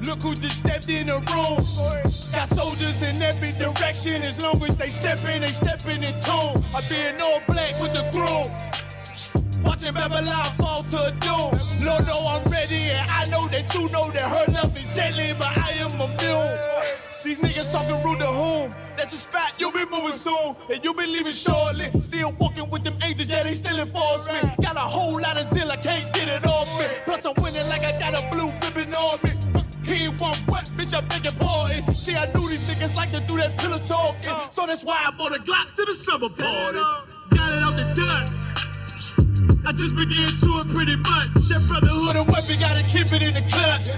Look who just stepped in the room. Got soldiers in every direction. As long as they stepping in tune. I been all black with the groove. Watching Babylon fall to doom. Lord know I'm ready, and I know that you know that her love is deadly, but I am immune. These niggas talking rude to whom? That's a spot, you be moving soon, and you be leaving shortly. Still walking with them angels, yeah, they still enforce me. Got a whole lot of zeal, I can't get it off me. Plus I'm winning like I got a blue ribbon on me. He ain't one what, bitch, I'm begging pardon. See, I knew these niggas like to do that pillow talking, so that's why I bought a Glock to the slumber party. Got it off the dust. I just began to it pretty much. That brotherhood of weapon, gotta keep it in the clutch.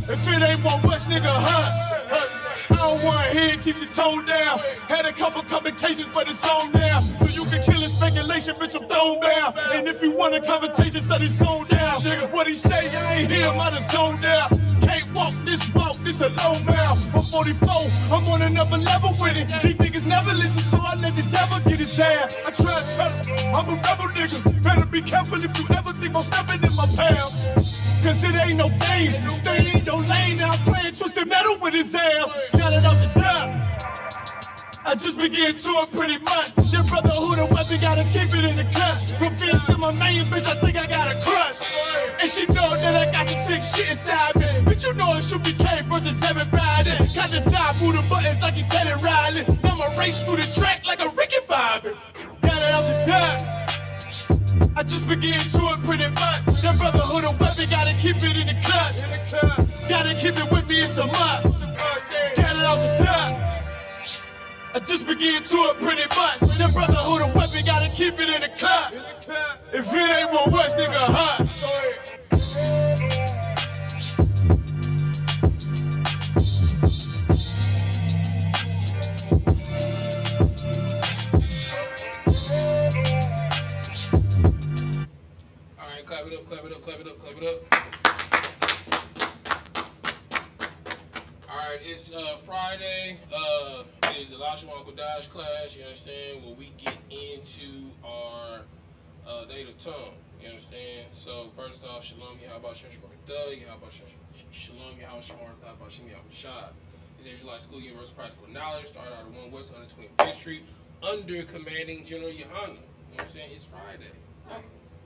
If it ain't one West, nigga, hush. I don't wanna hear it, keep the tone down. Had a couple complications, but it's on now. So you can kill it, speculation, bitch, I'm thrown down. And if you want a conversation, set his zone down. Nigga, what he say, I ain't hear him, I done zoned out. Can't walk, this a low mouth. I'm 44, I'm on another level with it. These niggas never listen, so I let the devil get his ass. I try to tell him, I'm a rebel nigga. Better be careful if you ever think I'm stepping in my path. Cause it ain't no game, stay in your lane. Now I'm playing twisted metal with his ass. Got it off the top. I just began to it pretty much. Your brotherhood and weapon, gotta keep it in the clutch. Revenge to my main bitch, I think I got a crush. And she know that I got some sick shit inside me. But you know it should be K versus everybody. Got the top, move the buttons like you Teddy Riley. I'ma race through the track like a Ricky Bobby. Got it off the top. I just began to it pretty much. That brotherhood and weapon, gotta keep it in the clutch. Gotta keep it with me, it's a must. Got it off the top. I just began to it pretty much. That brotherhood and weapon, gotta keep it in the clutch. If it ain't one West, nigga, hot. Alright, clap it up, clap it up, clap it up, clap it up. Alright, it's Friday. It is the Lashawan Qadash class, you understand, where we get into our native tongue, you understand? So, first off, Shalom, Yahweh, Shalom, Yahweh, Shad. This is Israelite School Universal Practical Knowledge, started out of 1 West 125th Street, under commanding General Yohana. You know what I'm saying? It's Friday.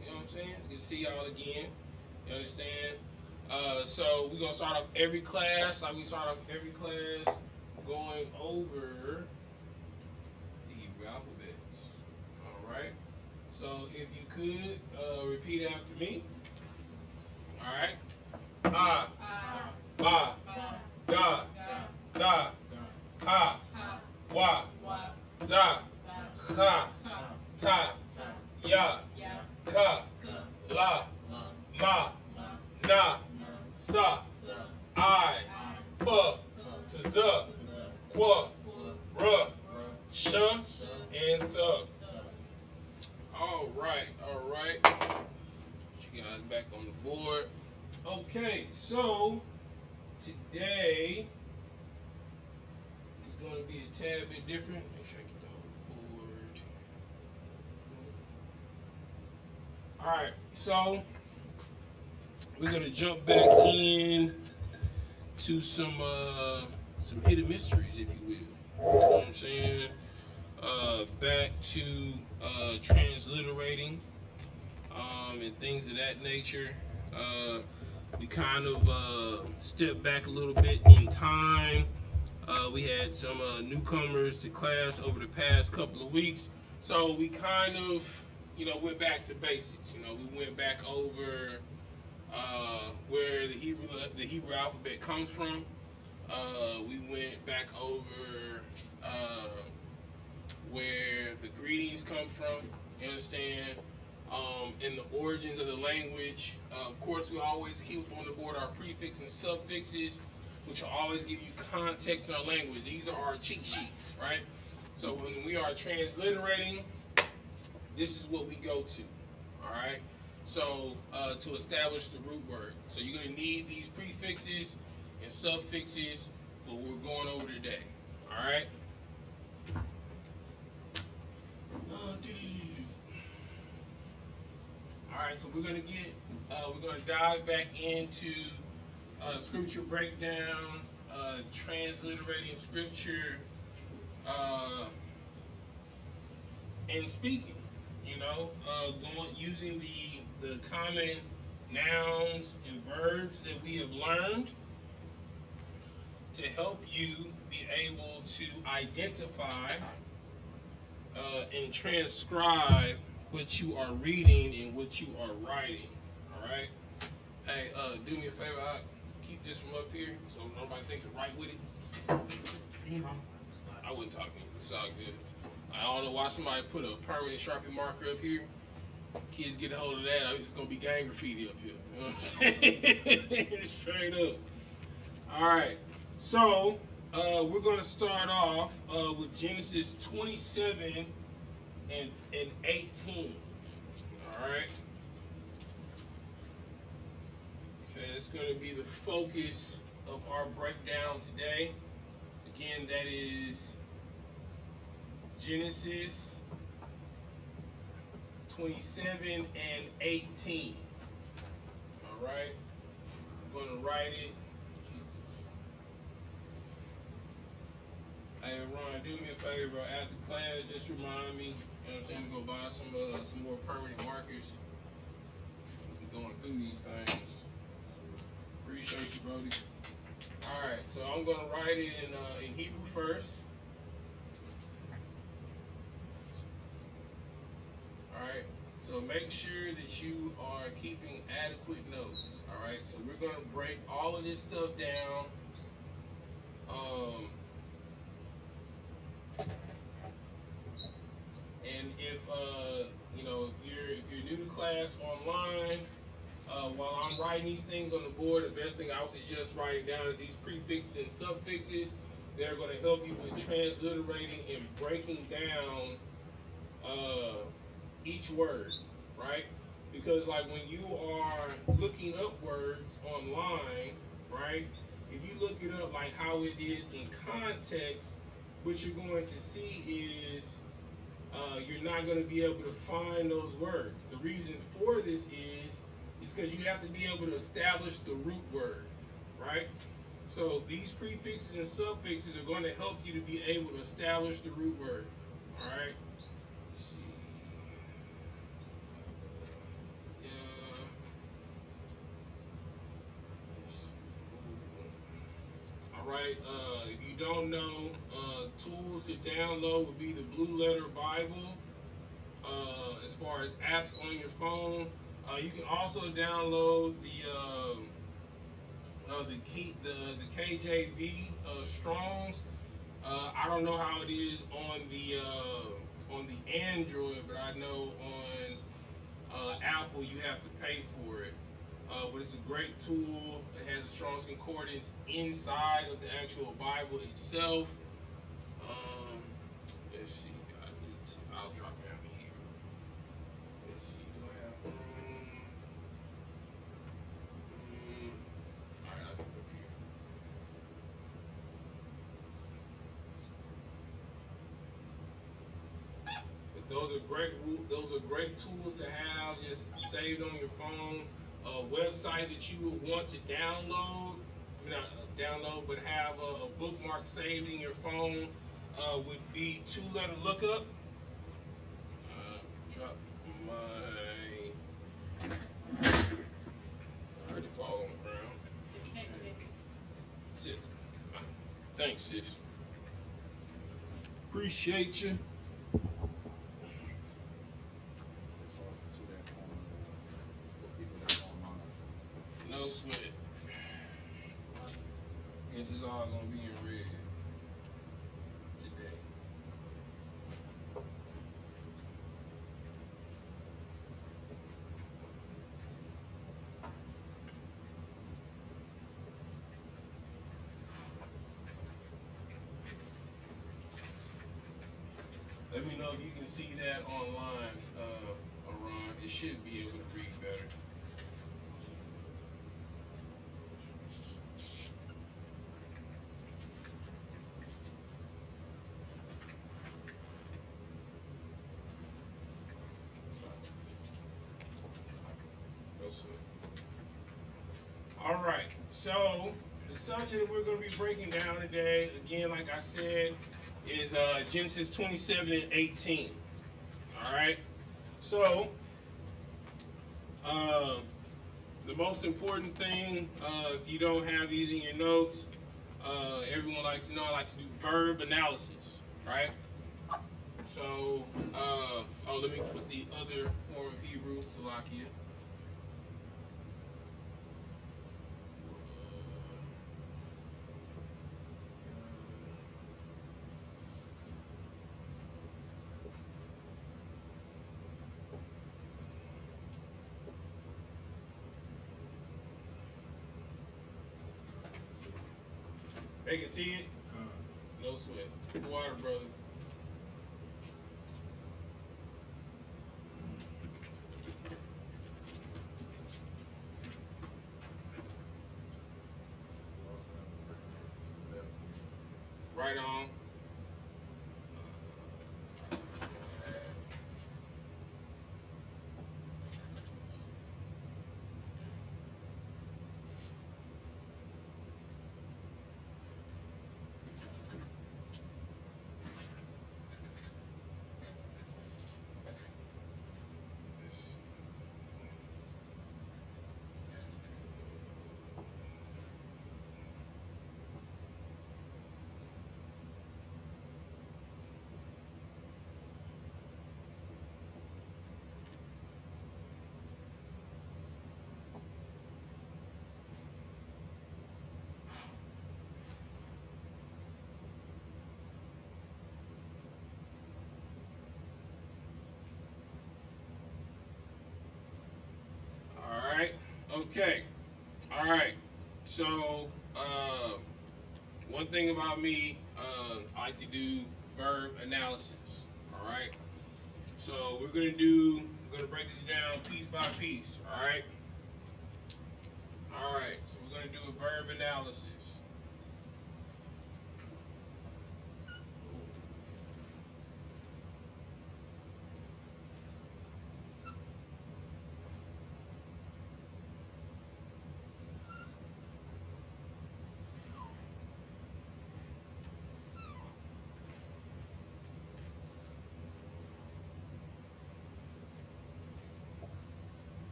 You know what I'm saying? It's good to see y'all again. You understand? So we're gonna start off every class like we start off every class going over the Hebrew alphabets. Alright? So if you could repeat after me. Alright? Ah, ba, da, da, ha, wa, za, cha, ta, ya, ka, la, ma, na, sa, I, pa, tza, kwa, ra, sha, and th. All right. Put you guys back on the board. Okay, so today is going to be a tad bit different. Make sure I get the whole board. All right, so we're going to jump back in to some hidden mysteries, if you will. You know what I'm saying? Back to transliterating and things of that nature. We kind of stepped back a little bit in time. We had some newcomers to class over the past couple of weeks, so we kind of, went back to basics. We went back over where the Hebrew alphabet comes from. We went back over where the greetings come from. You understand? And the origins of the language. Of course, we always keep on the board our prefixes and suffixes, which will always give you context in our language. These are our cheat sheets, right? So when we are transliterating, this is what we go to, all right? So to establish the root word. So you're going to need these prefixes and suffixes, what we're going over today, all right? All right, so we're gonna dive back into scripture breakdown, transliterating scripture, and speaking. Using the common nouns and verbs that we have learned to help you be able to identify and transcribe what you are reading and what you are writing. All right. Hey, do me a favor. I keep this from up here so nobody thinks to write with it. I wouldn't talk to you. It's all good. I don't know why somebody put a permanent Sharpie marker up here. Kids get a hold of that, it's gonna be gang graffiti up here. You know what I'm saying? Straight up. All right. So we're gonna start off with Genesis 27 and 18. All right. Okay, that's gonna be the focus of our breakdown today. Again, that is Genesis 27 and 18. All right, I'm going to write it. Hey, Ron, do me a favor. After class, just remind me. You know what I'm saying? To go buy some more permanent markers. We're going through these things. Appreciate you, Brody. All right, so I'm going to write it in Hebrew first. Alright, so make sure that you are keeping adequate notes. Alright, so we're going to break all of this stuff down. And if you're new to class online, while I'm writing these things on the board, the best thing I would suggest writing down is these prefixes and suffixes. They're going to help you with transliterating and breaking down each word, right? Because like when you are looking up words online, right? If you look it up like how it is in context, what you're going to see is you're not going to be able to find those words. The reason for this is because you have to be able to establish the root word, right? So these prefixes and suffixes are going to help you to be able to establish the root word, all right? Right, if you don't know, tools to download would be the Blue Letter Bible. As far as apps on your phone, you can also download the KJV Strongs. I don't know how it is on the Android, but I know on Apple you have to pay for it. But it's a great tool. It has a Strong's Concordance inside of the actual Bible itself. Let's see. I'll drop it down here. Let's see. Do I have room? All right, I'll put it up here. But those are great tools to have just saved on your phone. A website that you would want to download, but have a bookmark saved in your phone would be Two Letter Lookup. Drop my. I heard it fall on the ground. That's it. Thanks, sis. Appreciate you. No sweat. This is all gonna be in red today. Let me know if you can see that online, Aron. It should be able to read better. All right, So the subject that we're going to be breaking down today, again, like I said, is Genesis 27 and 18. All right. So the most important thing, if you don't have these in your notes, everyone likes to know I like to do verb analysis, right? So, let me put the other form of Hebrew, Salakia. They can see it? No sweat. Water, brother. Right on. Okay. All right. So, one thing about me, I like to do verb analysis. All right. So we're gonna break this down piece by piece. All right. All right. So we're gonna do a verb analysis.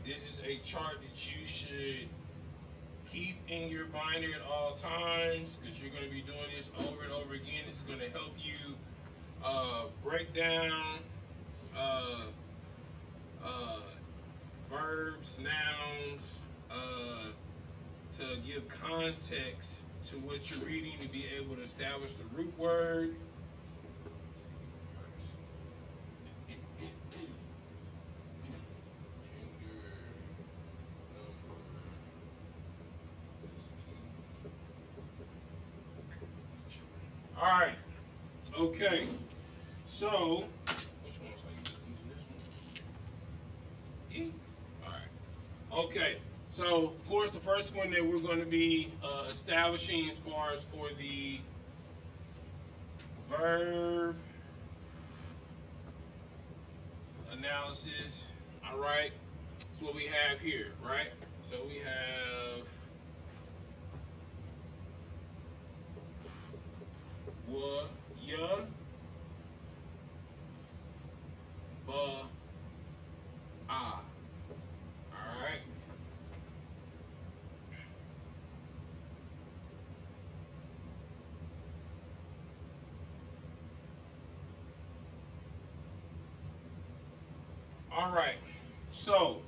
This is a chart that you should keep in your binder at all times because you're going to be doing this over and over again. It's going to help you break down verbs, nouns, to give context to what you're reading to be able to establish the root word. All right. Okay. So, which one was I using? This one? E? All right. Okay. So, of course, the first one that we're going to be establishing as far as for the verb analysis. All right. That's what we have here, right? So we have wa, ya, ba, ah. Alright. Alright. So,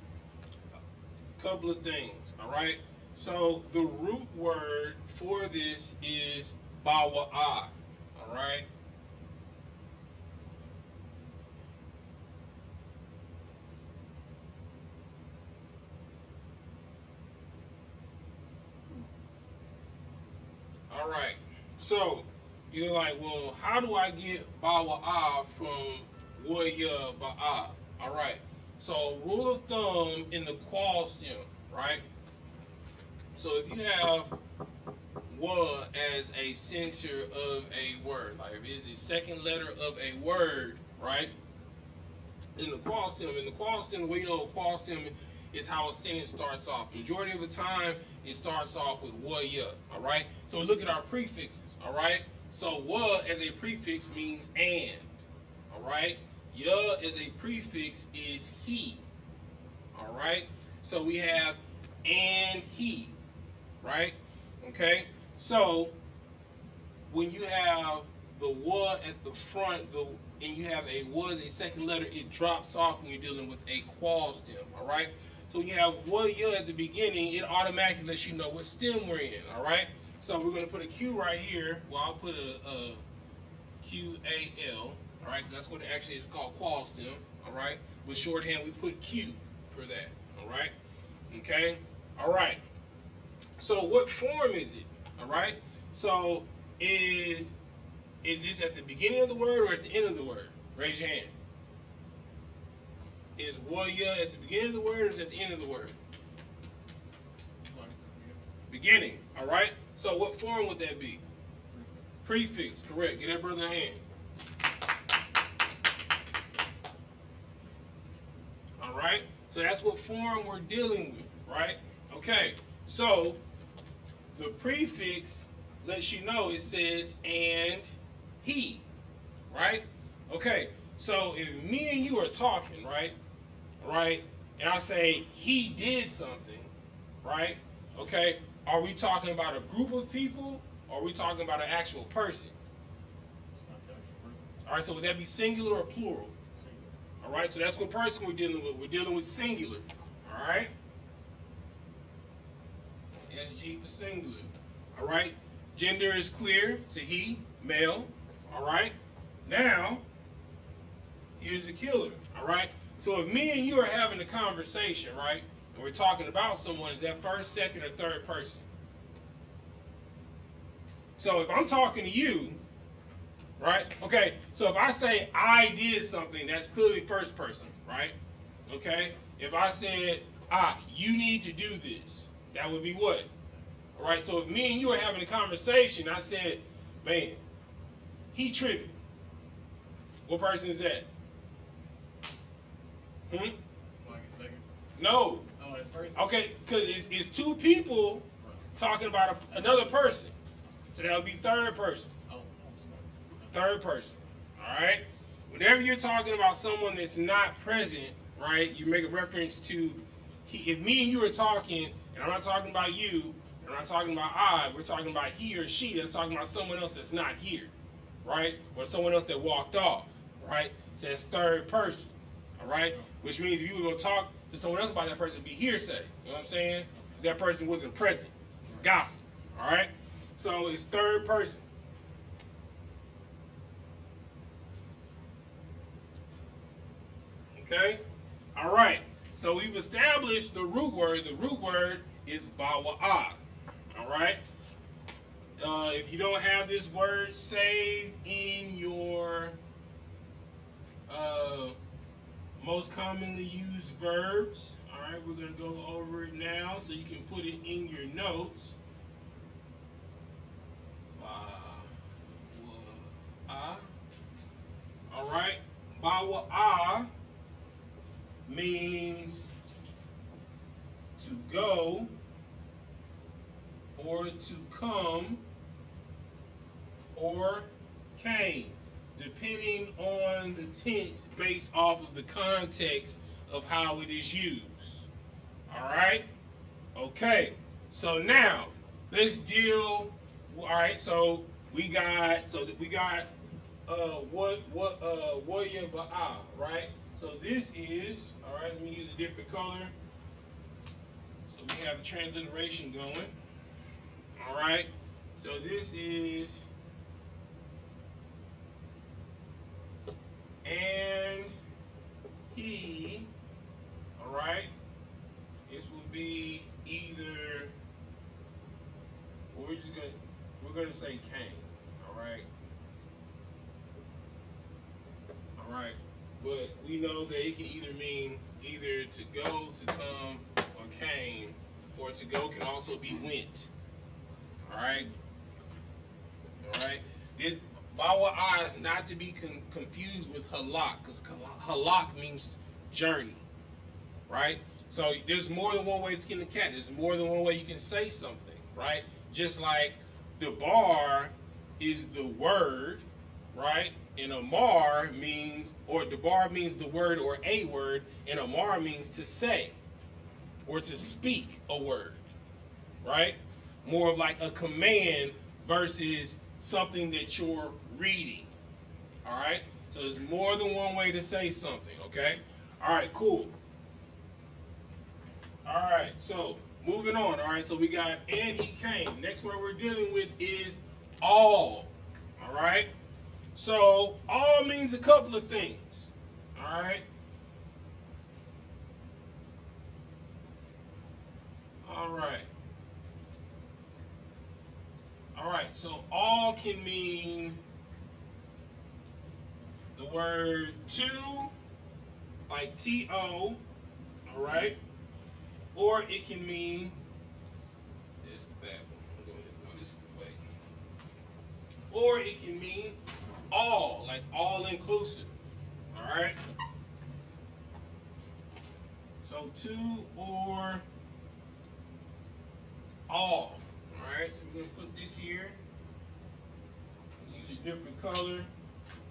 a couple of things. Alright. So, the root word for this is bawa'ah. All right. All right. So you're like, well, how do I get bawa'ah from waya ba'ah? All right. So rule of thumb in the qual stem, right? So if you have wa as a center of a word, like if it's the second letter of a word, right? In the qual stem, the way you know qual stem is how a sentence starts off. Majority of the time, it starts off with wa, ya. All right. So look at our prefixes. All right. So wa as a prefix means and. All right. Ya as a prefix is he. All right. So we have and he. Right. Okay. So when you have the wa at the front, and you have a wa as a second letter, it drops off when you're dealing with a qual stem. All right. So when you have wa ya at the beginning, it automatically lets you know what stem we're in. All right. So we're going to put a Q right here. Well, I'll put a Q-A-L. All right, because that's what it actually is called, qual stem. All right. With shorthand, we put Q for that. All right. Okay. All right. So what form is it? All right. So is this at the beginning of the word or at the end of the word? Raise your hand. Is wa ya at the beginning of the word or is it at the end of the word? Beginning. All right. So what form would that be? Prefix. Correct. Get that brother a hand. All right. So that's what form we're dealing with, right? Okay. So the prefix lets you know, it says and he, right? Okay. So if me and you are talking, right? Right? And I say he did something, right? Okay. Are we talking about a group of people or are we talking about an actual person? It's not the actual person. All right, so would that be singular or plural? Singular. All right, so that's what person we're dealing with. We're dealing with singular. All right? SG for singular. All right? Gender is clear. It's a he, male. All right? Now, here's the killer. All right? So if me and you are having a conversation, right? And we're talking about someone, is that first, second, or third person? So if I'm talking to you, right? Okay, so if I say I did something, that's clearly first person, right? Okay? If I said, you need to do this, that would be what? All right, so if me and you are having a conversation, I said, man, he tripping. What person is that? It's like a second. No. Oh, it's first. Okay, because it's two people talking about another person. So that would be third person. Oh, snap. Third person. All right? Whenever you're talking about someone that's not present, right, you make a reference to, if me and you are talking, and I'm not talking about you, and I'm not talking about I, we're talking about he or she that's talking about someone else that's not here, right? Or someone else that walked off, right? So that's third person, all right? Which means if you were going to talk to someone else about that person, it'd be hearsay, you know what I'm saying? Because that person wasn't present. Gossip, all right? So it's third person. Okay? All right. So we've established the root word. The root word is bawa'ah. All right? If you don't have this word saved in your most commonly used verbs, all right, we're going to go over it now so you can put it in your notes. All right, bawa'ah means to go or to come or came, depending on the tense based off of the context of how it is used. All right? Okay, so now let's deal. All right, so we got warrior ba'a, right? So this is, all right, let me use a different color. So we have the transliteration going. All right, so this is and he, all right, this will be either, well, we're gonna say came, all right. All right, but we know that it can either mean either to go, to come, or came, or to go can also be went. All right, all right. This bawa'ah is not to be confused with halak, because halak means journey, right? So there's more than one way to skin the cat. There's more than one way you can say something, right? Just like the bar is the word, right? And a mar means, or the bar means the word or a word, and a mar means to say or to speak a word, right? More of like a command versus something that you're reading, all right? So there's more than one way to say something, okay? All right, cool. All right, so moving on, all right? So we got and he came. Next word we're dealing with is all right? So all means a couple of things, all right? All right. All right, so all can mean the word to, like T-O, all right? Or it can mean, this bad one, go ahead, no, this way. Or it can mean all, like all inclusive, all right? So to or all. Alright, so we're going to put this here. Use a different color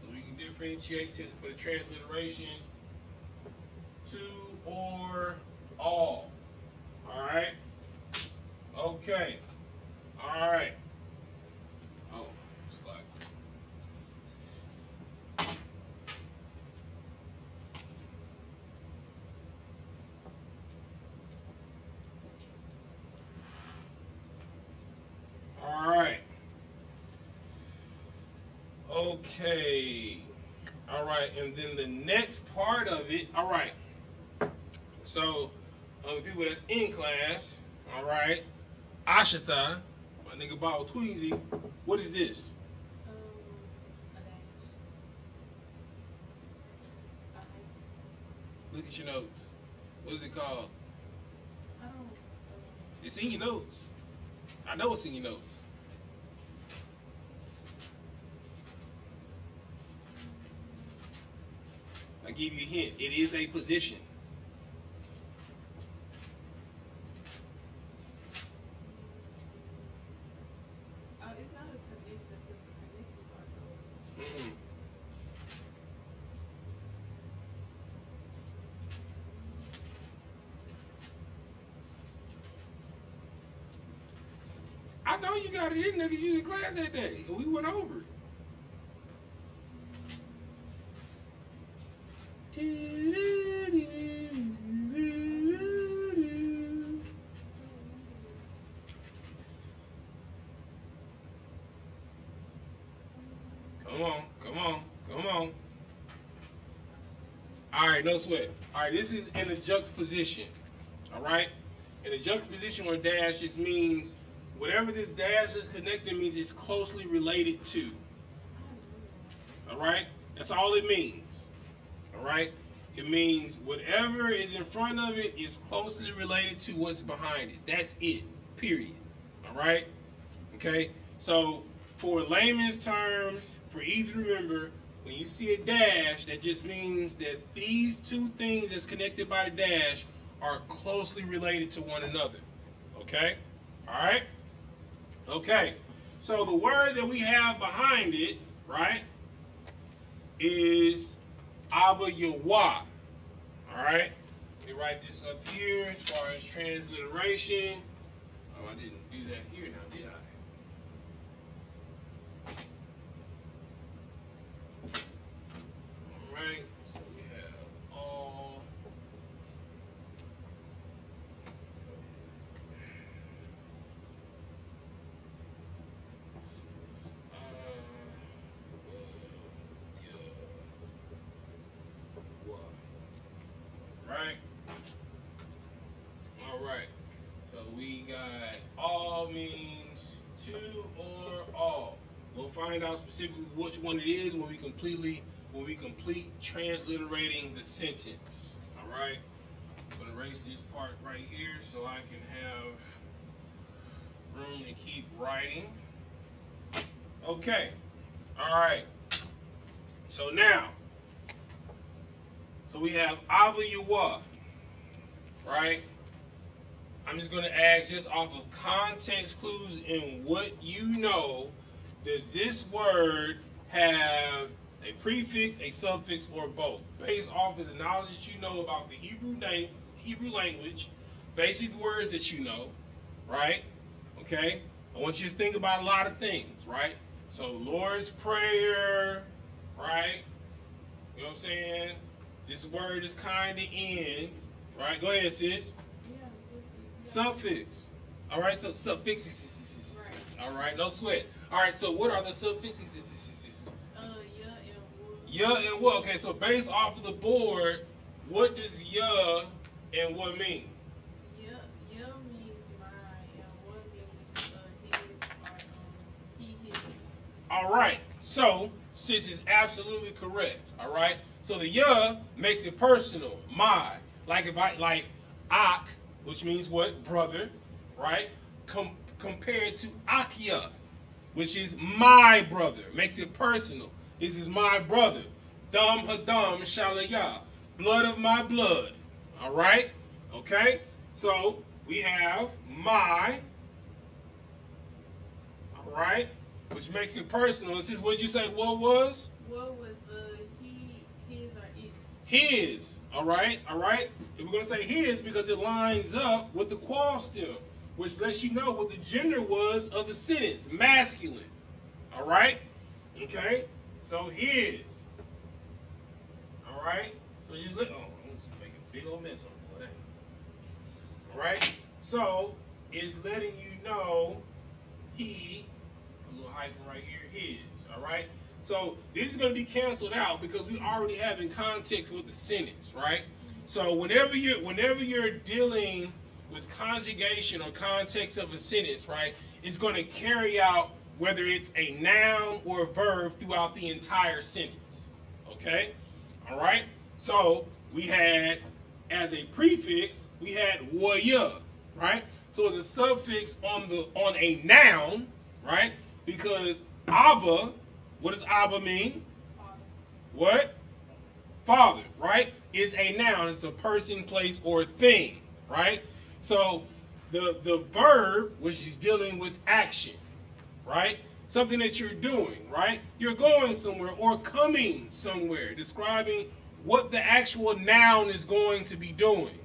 so we can differentiate for the transliteration. To or all. Alright? Okay. Alright. Oh, slack. Alright. Okay. Alright, and then the next part of it, alright. So, the people that's in class, alright, Ashita, my nigga Bob Tweezy, what is this? A dash. Look at your notes. What is it called? I don't. It's in your notes. I know it's in your notes. I give you a hint. It is a position. It's not a predictive. The predictors are those. Mm-mm. I know you got it in there because you was in class that day and we went over it. Come on, come on, come on. All right, no sweat. All right, this is in a juxtaposition. All right? In a juxtaposition or dash, just means whatever this dash is connected means it's closely related to. All right? That's all it means. All right? It means whatever is in front of it is closely related to what's behind it. That's it. Period. All right? Okay? So, for layman's terms, for easy to remember, when you see a dash, that just means that these two things that's connected by the dash are closely related to one another. Okay? All right? Okay. So the word that we have behind it, right, is Abba Yahweh. All right? Let me write this up here as far as transliteration. Oh, I didn't do that here now, did I? Alright, so we have all. Right? Alright, so we got all means to or all. We'll find out specifically which one it is when we complete transliterating the sentence. Alright? I'm gonna erase this part right here so I can have room to keep writing. Okay. Alright. So now, so we have Abba Yahweh. right? I'm just going to ask just off of context clues and what you know, does this word have a prefix, a suffix, or both? Based off of the knowledge that you know about the Hebrew language, basic words that you know, right? Okay? I want you to think about a lot of things, right? So Lord's Prayer, right? You know what I'm saying? This word is kind of in, right? Go ahead, sis. Yeah, Suffix. All right, so suffixes. All right, no sweat. All right, so what are the suffixes? Yeah and wood. Yeah and what? Okay, so based off of the board, what does yeah and what mean? Yeah means mine, and wood means his or he, his. All right, so sis is absolutely correct. All right, so the yeah makes it personal, my. Like if I like ak, which means what? Brother, right? Compared to akia, which is my brother, makes it personal. This is my brother. Dam hadam shalaya, blood of my blood. All right, okay. So we have my. All right, which makes it personal. This is what you say. What was? What was he, his, or its? His. All right, all right. And we're going to say his because it lines up with the qual stem, which lets you know what the gender was of the sentence, masculine. All right, okay. So his. All right. So just look. Oh, I'm just making a big old mess on that. All right. So it's letting you know he. A little hyphen right here. His. All right. So this is going to be canceled out because we already have in context with the sentence, right? So whenever you're dealing with conjugation or context of a sentence, right, it's going to carry out whether it's a noun or a verb throughout the entire sentence. Okay? All right? So we had, as a prefix, we had waya, right? So the suffix on a noun, right? Because Abba, what does Abba mean? Father. What? Father, right? Is a noun. It's a person, place, or thing, right? So the verb, which is dealing with action, right? Something that you're doing, right? You're going somewhere or coming somewhere, describing what the actual noun is going to be doing,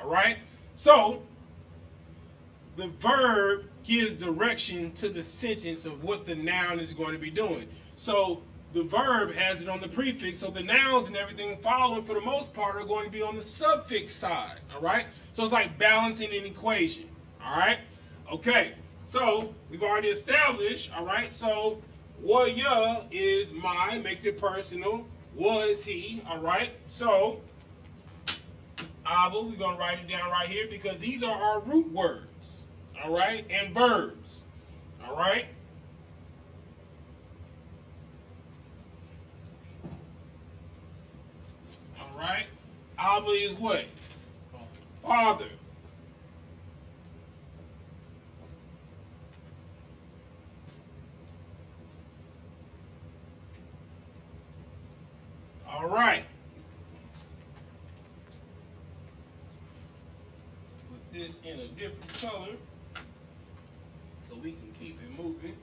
all right? So the verb gives direction to the sentence of what the noun is going to be doing. So the verb has it on the prefix, so the nouns and everything following, for the most part, are going to be on the suffix side, all right? So it's like balancing an equation, all right? Okay, so we've already established, all right? So waya is my, makes it personal. Was he, all right? So Abba, we're going to write it down right here because these are our root words, all right? And verbs, all right? Right? Abba is what? Father. All right. Put this in a different color so we can keep it moving.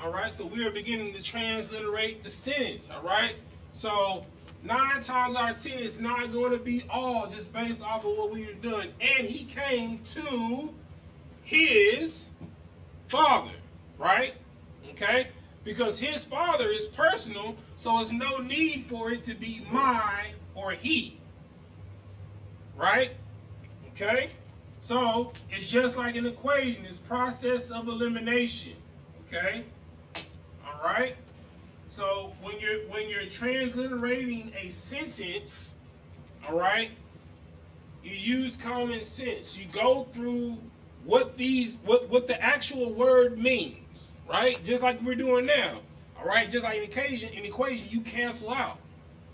All right, so we are beginning to transliterate the sentence, all right? So 9 times out of 10, it's not going to be all just based off of what we are doing. And he came to his father, right? Okay? Because his father is personal, so there's no need for it to be my or he, right? Okay? So it's just like an equation. It's process of elimination, okay? All right. So when you're transliterating a sentence, all right, you use common sense. You go through what the actual word means, right? Just like we're doing now, all right. Just like an equation, you cancel out,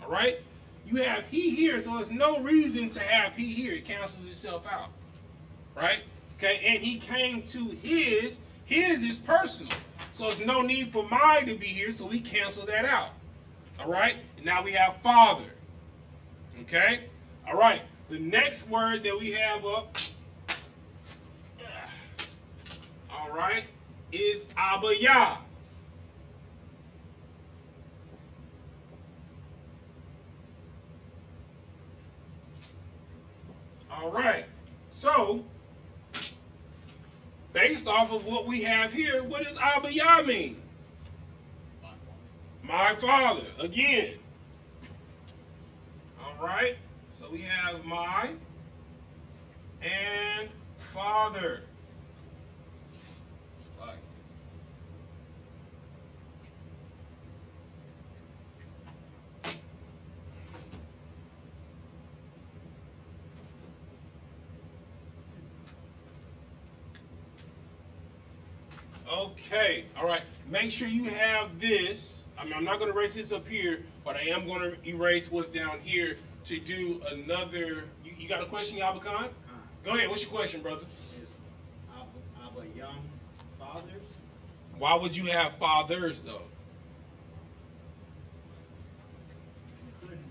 all right. You have he here, so there's no reason to have he here. It cancels itself out, right? Okay. And he came to his. His is personal. So there's no need for mine to be here, so we cancel that out. All right? Now we have father. Okay? All right. The next word that we have up, all right, is Abaya. All right. So, based off of what we have here, what does Abaya mean? My father. Again. All right. So we have my and father. Like. Okay. All right. Make sure you have this. I mean, I'm not going to erase this up here, but I am going to erase what's down here to do another. You got a question, Yabakan? Go ahead. What's your question, brother? Is Abba young fathers? Why would you have fathers, though? You couldn't,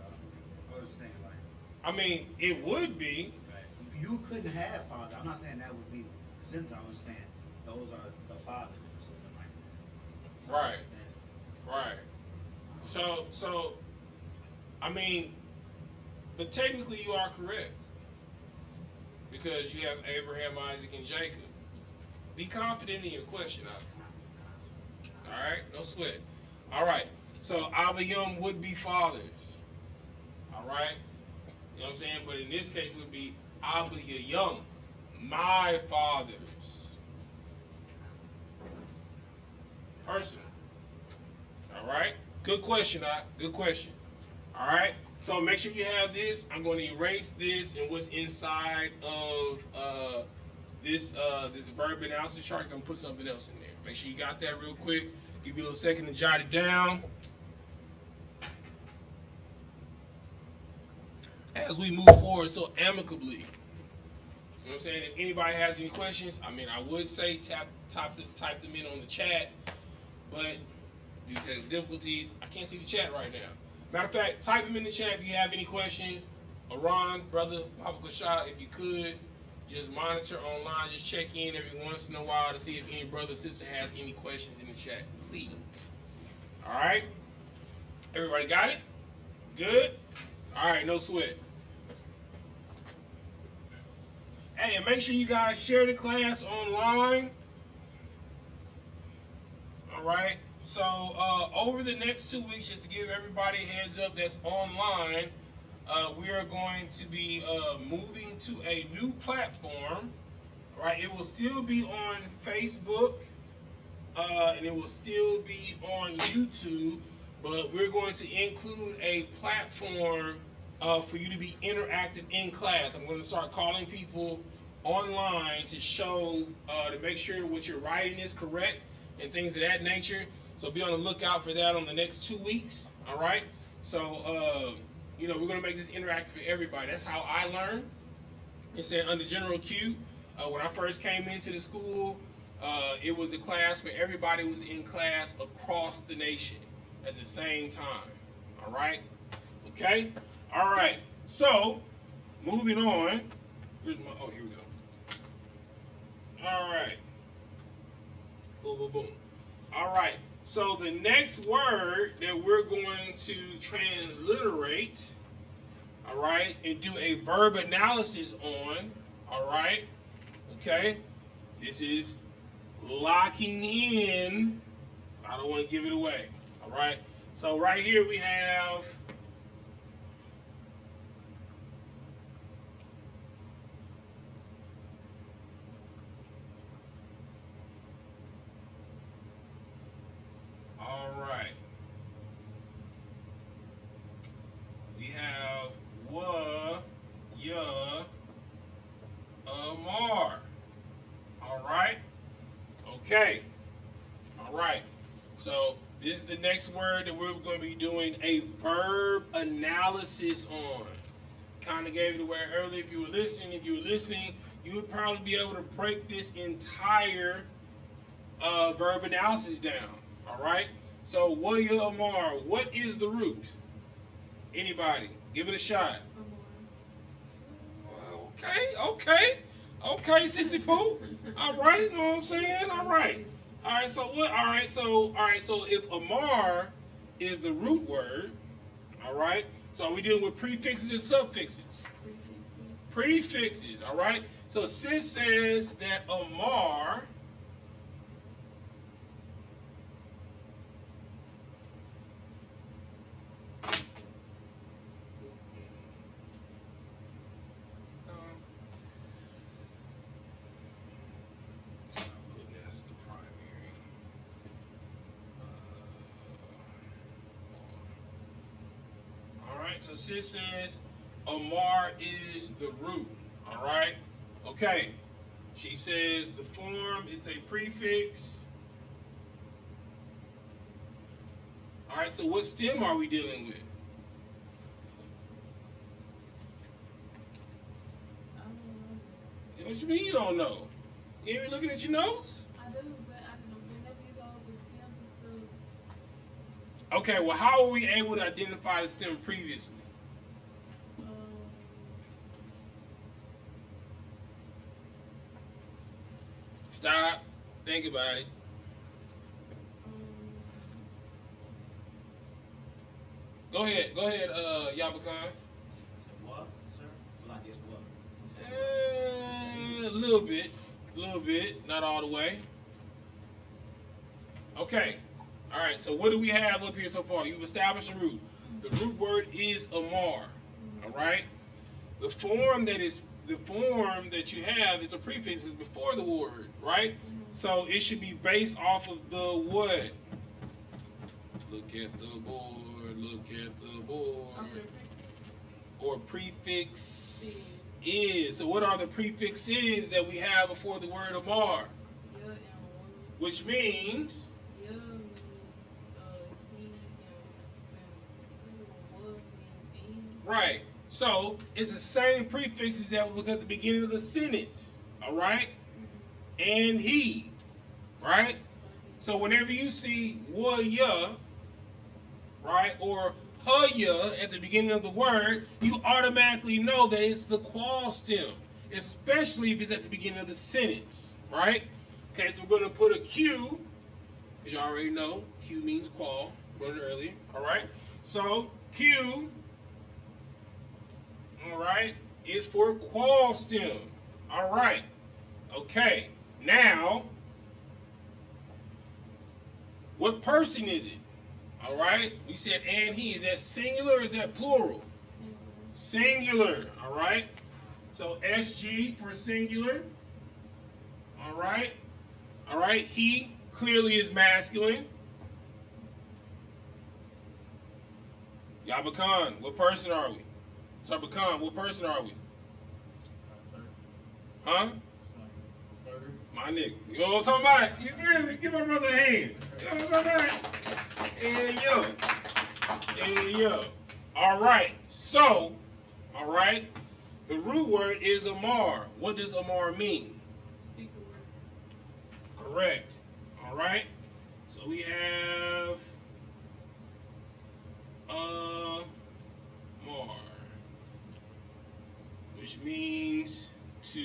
I was saying, like, I mean, it would be. right. You couldn't have fathers. I'm not saying that would be symptom. I was saying those are the fathers or something like that. Right. Right. So, I mean, but technically you are correct. Because you have Abraham, Isaac, and Jacob. Be confident in your question. All right? No sweat. All right. So, Abayim would be fathers. All right? You know what I'm saying? But in this case, it would be Abayim, my fathers. Personal. All right? Good question, good question. All right? So make sure you have this. I'm going to erase this and what's inside of this verb analysis chart. I'm going to put something else in there. Make sure you got that real quick. Give you a little second to jot it down. As we move forward so amicably. You know what I'm saying? If anybody has any questions, I mean, I would say type them in on the chat. But due to the difficulties, I can't see the chat right now. Matter of fact, type them in the chat if you have any questions. Aran, brother, Papa Qadash, if you could, just monitor online. Just check in every once in a while to see if any brother or sister has any questions in the chat, please. All right? Everybody got it? Good? All right, no sweat. Hey, and make sure you guys share the class online. All right? So over the next 2 weeks, just to give everybody a heads up that's online, we are going to be moving to a new platform. Right? It will still be on Facebook, and it will still be on YouTube, but we're going to include a platform for you to be interactive in class. I'm going to start calling people online to show, to make sure what you're writing is correct and things of that nature. So be on the lookout for that on the next 2 weeks, all right? So, we're going to make this interactive for everybody. That's how I learned. It said under General Q, when I first came into the school, it was a class where everybody was in class across the nation at the same time, all right? Okay? All right. So, moving on. Here we go. All right. Boom, boom, boom. All right. So the next word that we're going to transliterate, all right, and do a verb analysis on, all right, okay, this is locking in. I don't want to give it away, all right. So right here we have Amar. All right. Okay. All right. So this is the next word that we're going to be doing a verb analysis on. Kind of gave it away earlier. If you were listening, you would probably be able to break this entire verb analysis down. All right. So Amar, what is the root? Anybody? Give it a shot. Amar. Okay, Sissy Pooh. All right, you know what I'm saying? All right. All right, so what? All right, so if Amar is the root word, all right, so are we dealing with prefixes and suffixes? Prefixes, all right? So Sis says that Amar so Sis says Amar is the root. All right? Okay. She says the form, it's a prefix. All right, so what stem are we dealing with? I don't know. What you mean you don't know? You ain't even looking at your notes? I do, but I don't know. Whenever you go with stems and stuff. Okay, well, how are we able to identify the stem previously? Stop. Think about it. Go ahead, Yabakan. What, sir? Well, I guess what? A little bit, not all the way. Okay, all right, so what do we have up here so far? You've established a root. The root word is Amar, all right? The form that you have is a prefix, is before the word, right? So it should be based off of the what? Look at the board. Or prefix is. So what are the prefixes that we have before the word Amar? Yeah, and Which means? yeah, means he and was means Right. So it's the same prefixes that was at the beginning of the sentence. All right? And he. Right? So whenever you see wa-ya, right, or ha-ya at the beginning of the word, you automatically know that it's the qual stem, especially if it's at the beginning of the sentence, right? Okay, so we're going to put a Q, because you already know Q means qual, wrote it earlier, all right? So Q, all right, is for qual stem, all right? Okay, now, what person is it? All right, we said and he. Is that singular or is that plural? Singular, all right? So SG for singular, all right? All right, he clearly is masculine. Yabakan, what person are we? Sabakan, what person are we? Huh? My nigga. You know what I'm talking about? You feel me? Give my brother a hand. You know what I'm talking about? Hey, yo. All right. So, all right. The root word is Amar. What does Amar mean? speaker word. Correct. All right. So we have Amar, which means to,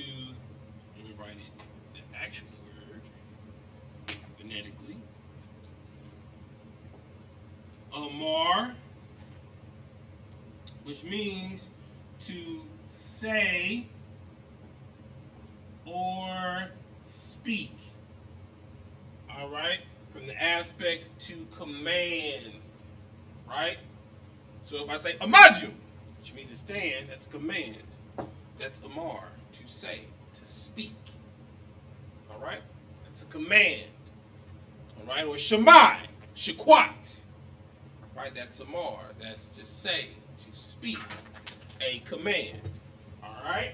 let me write it, the actual word, phonetically. Amar, which means to say or speak. All right? From the aspect to command. Right? So if I say Amaju, which means to stand, that's command. That's Amar, to say, to speak. All right? That's a command. All right? Or Shemai, Shequat. Right? That's Amar. That's to say, to speak. A command. All right?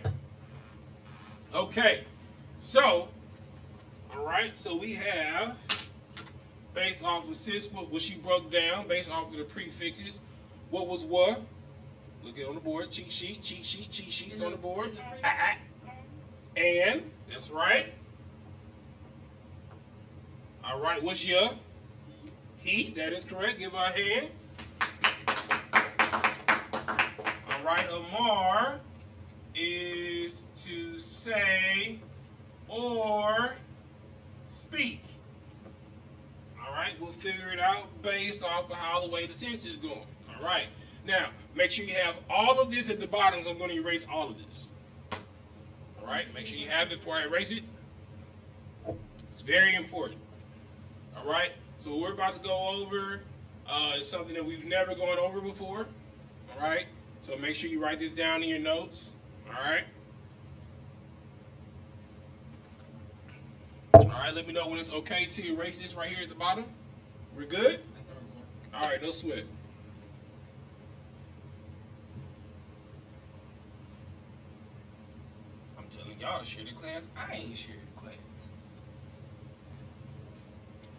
Okay. So, all right, so we have, based off of Sis, what she broke down, based off of the prefixes, what was what? Look at it on the board. Cheat sheets on the board. And, that's right. All right, what's your? He, that is correct. Give her a hand. right, amar is to say or speak. All right, we'll figure it out based off of how the way the sentence is going. All right, now make sure you have all of this at the bottom. So I'm going to erase all of this. All right, make sure you have it before I erase it. It's very important. All right, so what we're about to go over is something that we've never gone over before. All right, so make sure you write this down in your notes. All right. All right, let me know when it's okay to erase this right here at the bottom. We're good? All right, no sweat. I'm telling y'all to share the class. I ain't sharing the class.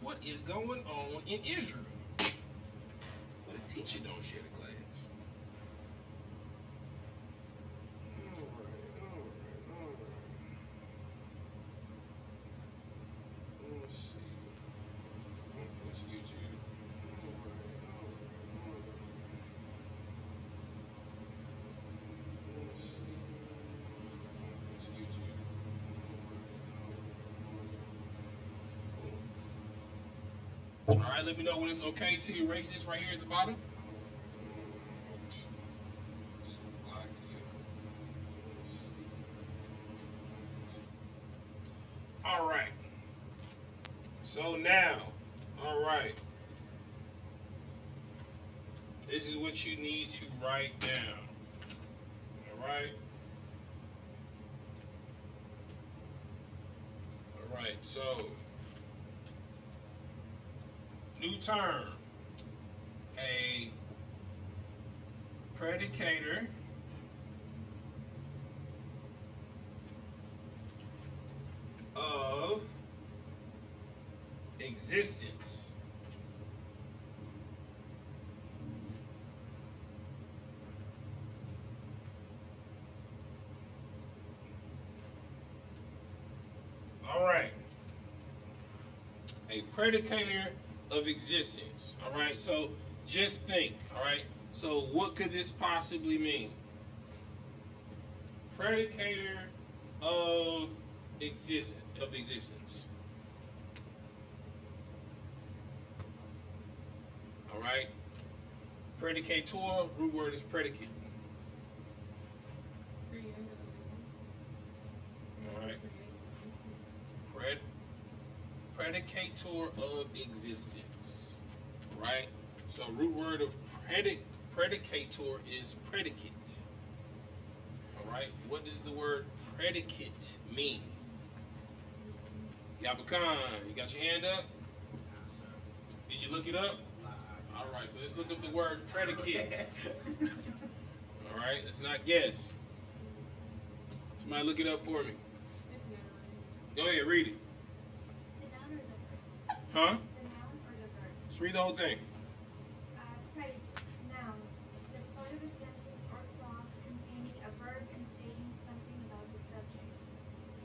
What is going on in Israel? Well, the teacher don't share the class. All right. Let's see. Let's YouTube. Let's see. Let's YouTube. All right, let me know when it's okay to erase this right here at the bottom. All right. So now, all right. This is what you need to write down. All right. All right. So, new term. A predicator of existence. All right. A predicator of existence. All right. So just think. All right. So what could this possibly mean? Predicator of existence. All right. Predicator, root word is predicate. All right. Predicator of existence. Right? So root word of predicator is predicate. All right. What does the word predicate mean? Yabakan, you got your hand up? Did you look it up? All right, so let's look up the word predicate. All right, let's not guess. Somebody look it up for me. Go ahead, read it. The noun or the verb? Huh? The noun or the verb? Let's read the whole thing. Predicate, noun. The part of a sentence or clause containing a verb and stating something about the subject.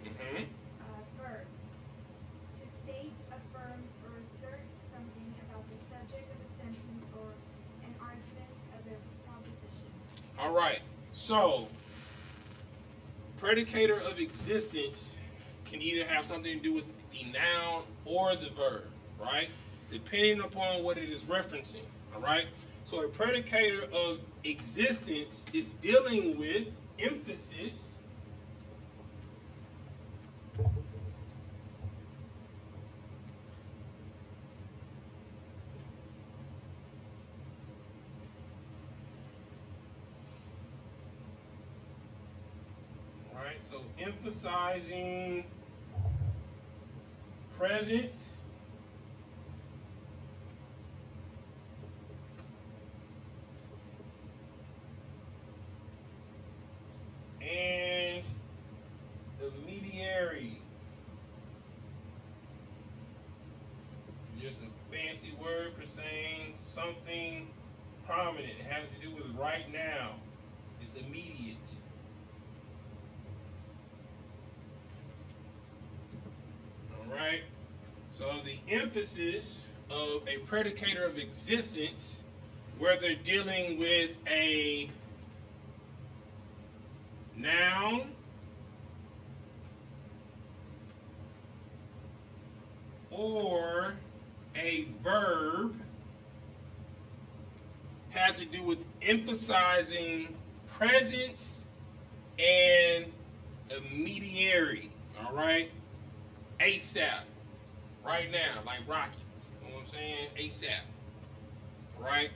Mm-hmm. Verb. To state, affirm, or assert something about the subject of a sentence or an argument of a proposition. All right, so predicator of existence can either have something to do with the noun or the verb, right? Depending upon what it is referencing, all right? So a predicator of existence is dealing with emphasis so emphasizing presence and immediary. Just a fancy word for saying something prominent. It has to do with right now. It's immediate. Right? So the emphasis of a predicator of existence, where they're dealing with a noun or a verb has to do with emphasizing presence and immediary. All right? ASAP. Right now, like Rocky. You know what I'm saying? ASAP. All right?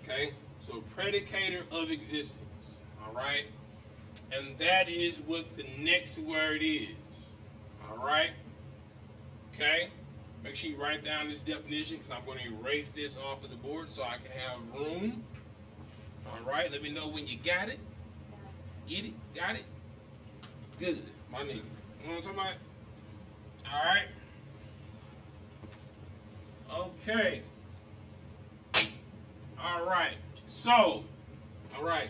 Okay? So, predicator of existence. All right? And that is what the next word is. All right? Okay? Make sure you write down this definition because I'm going to erase this off of the board so I can have room. All right? Let me know when you got it. Get it? Got it? Good. My nigga. You know what I'm talking about? All right? Okay. All right. So, all right.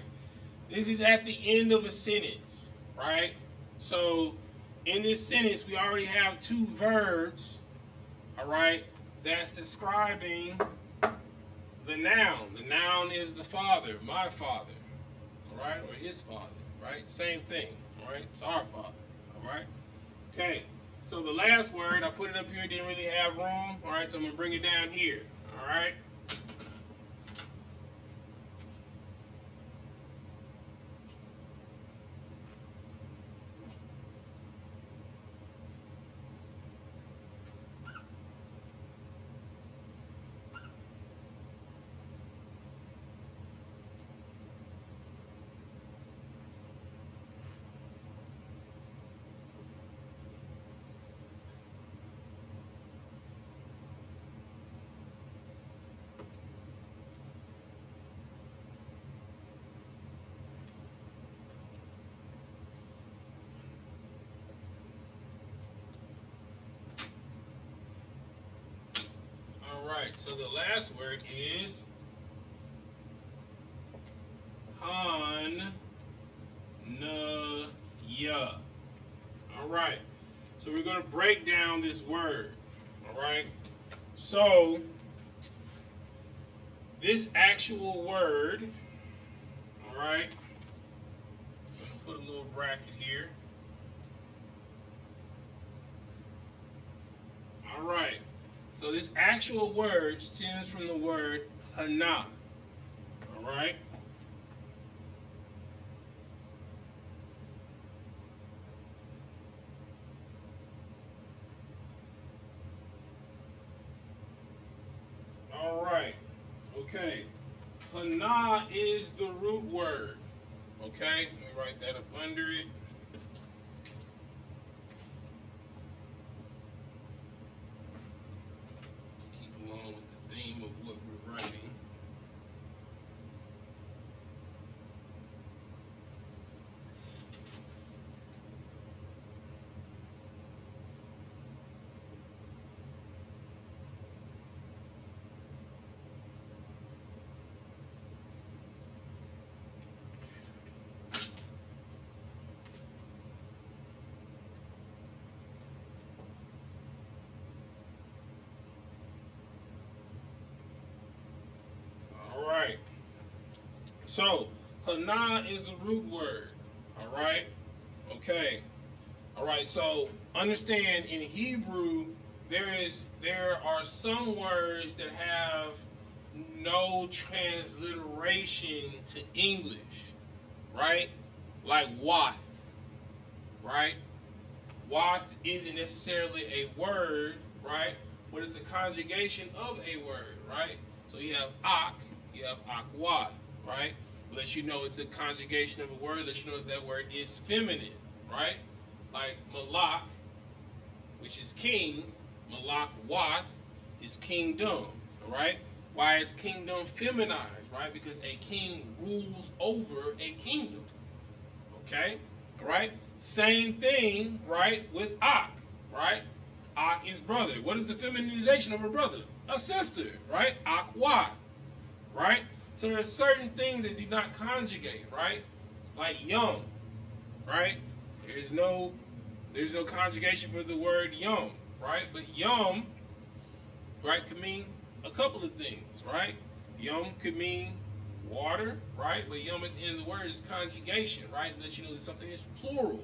This is at the end of a sentence, right? So, in this sentence, we already have two verbs, all right, that's describing the noun. The noun is the father, my father, all right, or his father, right? Same thing, all right? It's our father, all right? Okay, so the last word, I put it up here, didn't really have room, all right, so I'm going to bring it down here, all right? Alright, so the last word is Hanaya. Alright, so we're going to break down this word. Alright, so this actual word, alright, I'm going to put a little bracket here. Alright. So this actual word stems from the word hana. All right? All right. Okay. Hana is the root word. Okay? Let me write that up under it. Of what we're writing. So, hana is the root word. All right? Okay. All right, so understand in Hebrew, there are some words that have no transliteration to English, right? Like wath, right? Wath isn't necessarily a word, right? But it's a conjugation of a word, right? So you have ak, you have akwath, right? Lets you know it's a conjugation of a word, lets you know that word is feminine, right? Like malak, which is king, malak wath is kingdom, all right? Why is kingdom feminized, right? Because a king rules over a kingdom, okay? All right? Same thing, right, with ak, right? Ak is brother. What is the feminization of a brother? A sister, right? Akwath, right? So there are certain things that do not conjugate, right? Like young, right? There's no conjugation for the word young, right? But young, right, could mean a couple of things, right? Young could mean water, right? But yum at the end of the word is conjugation, right? It lets you know that something is plural,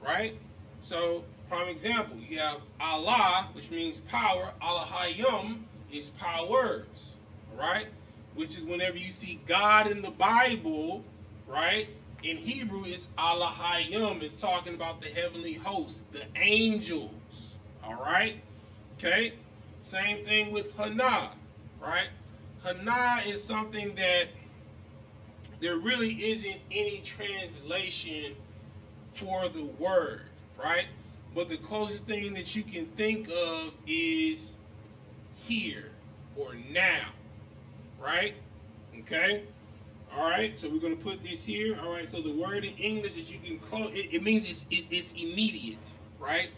right? So, prime example, you have Allah, which means power. Allahayum is powers, right? Which is whenever you see God in the Bible, right? In Hebrew, it's Allahayum. It's talking about the heavenly hosts, the angels, all right? Okay? Same thing with Hana, right? Hana is something that there really isn't any translation for the word, right? But the closest thing that you can think of is here or now, right? Okay? All right, so we're going to put this here. All right, so the word in English that you can close, it means it's immediate, right?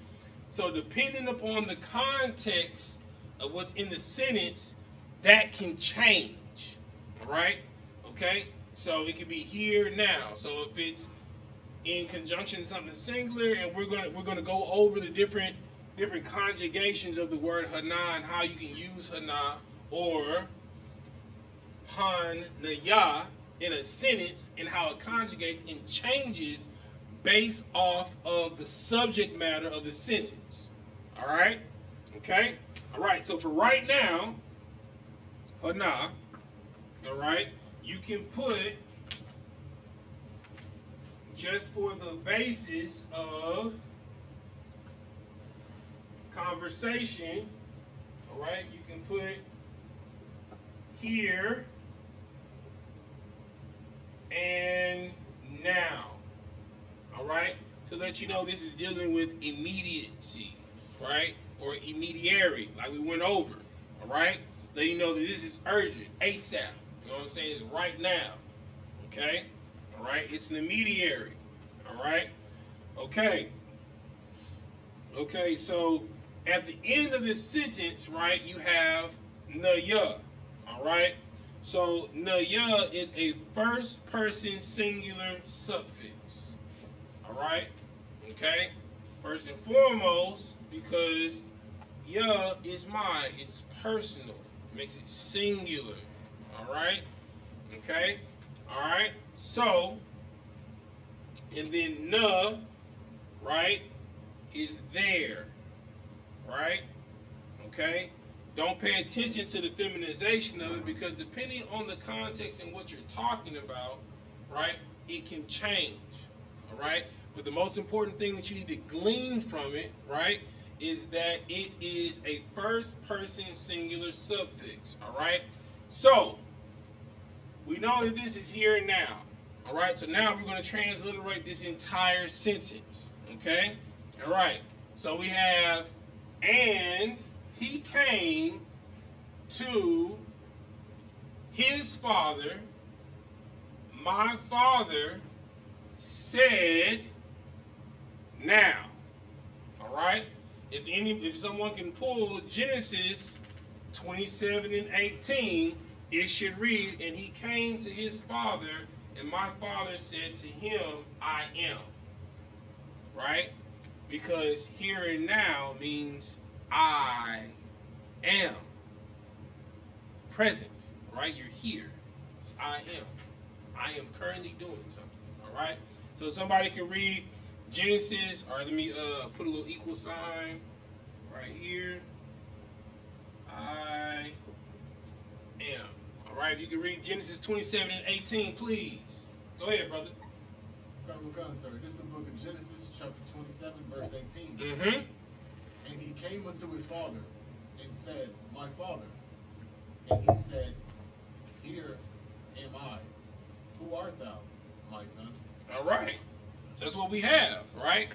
So depending upon the context of what's in the sentence, that can change, all right? Okay, so it could be here now. So if it's in conjunction something singular, and we're gonna go over the different conjugations of the word hana and how you can use hana or hanaya in a sentence and how it conjugates and changes based off of the subject matter of the sentence. All right? Okay? All right, so for right now, hana, all right, you can put, just for the basis of conversation, all right, you can put here and now, all right, to let you know this is dealing with immediacy, right, or immediary, like we went over, all right, let you know that this is urgent, ASAP, you know what I'm saying, it's right now, okay, all right, it's an immediary, all right, okay, so at the end of this sentence, right, you have naya, all right, so naya is a first person singular suffix, all right, okay, first and foremost, because ya is my, it's personal, makes it singular, all right, okay, all right, so, and then na, right, is there, right, okay, don't pay attention to the feminization of it, because depending on the context and what you're talking about, right, it can change, all right, but the most important thing that you need to glean from it, right, is that it is a first person singular suffix, all right, so we know that this is here and now, all right, so now we're going to transliterate this entire sentence, okay, all right, so we have, and he came to his father, my father said now, all right, if someone can pull Genesis 27:18, it should read, and he came to his father, and my father said to him, I am, right, because here and now means I am present, right? You're here. It's I am. I am currently doing something, all right? So somebody can read Genesis, or let me put a little equal sign right here. I am. All right, if you can read Genesis 27:18, please. Go ahead, brother. Sir, this is the book of Genesis, chapter 27, verse 18. Mm-hmm. And he came unto his father and said, my father. And he said, here am I. Who art thou, my son? All right. So that's what we have, right?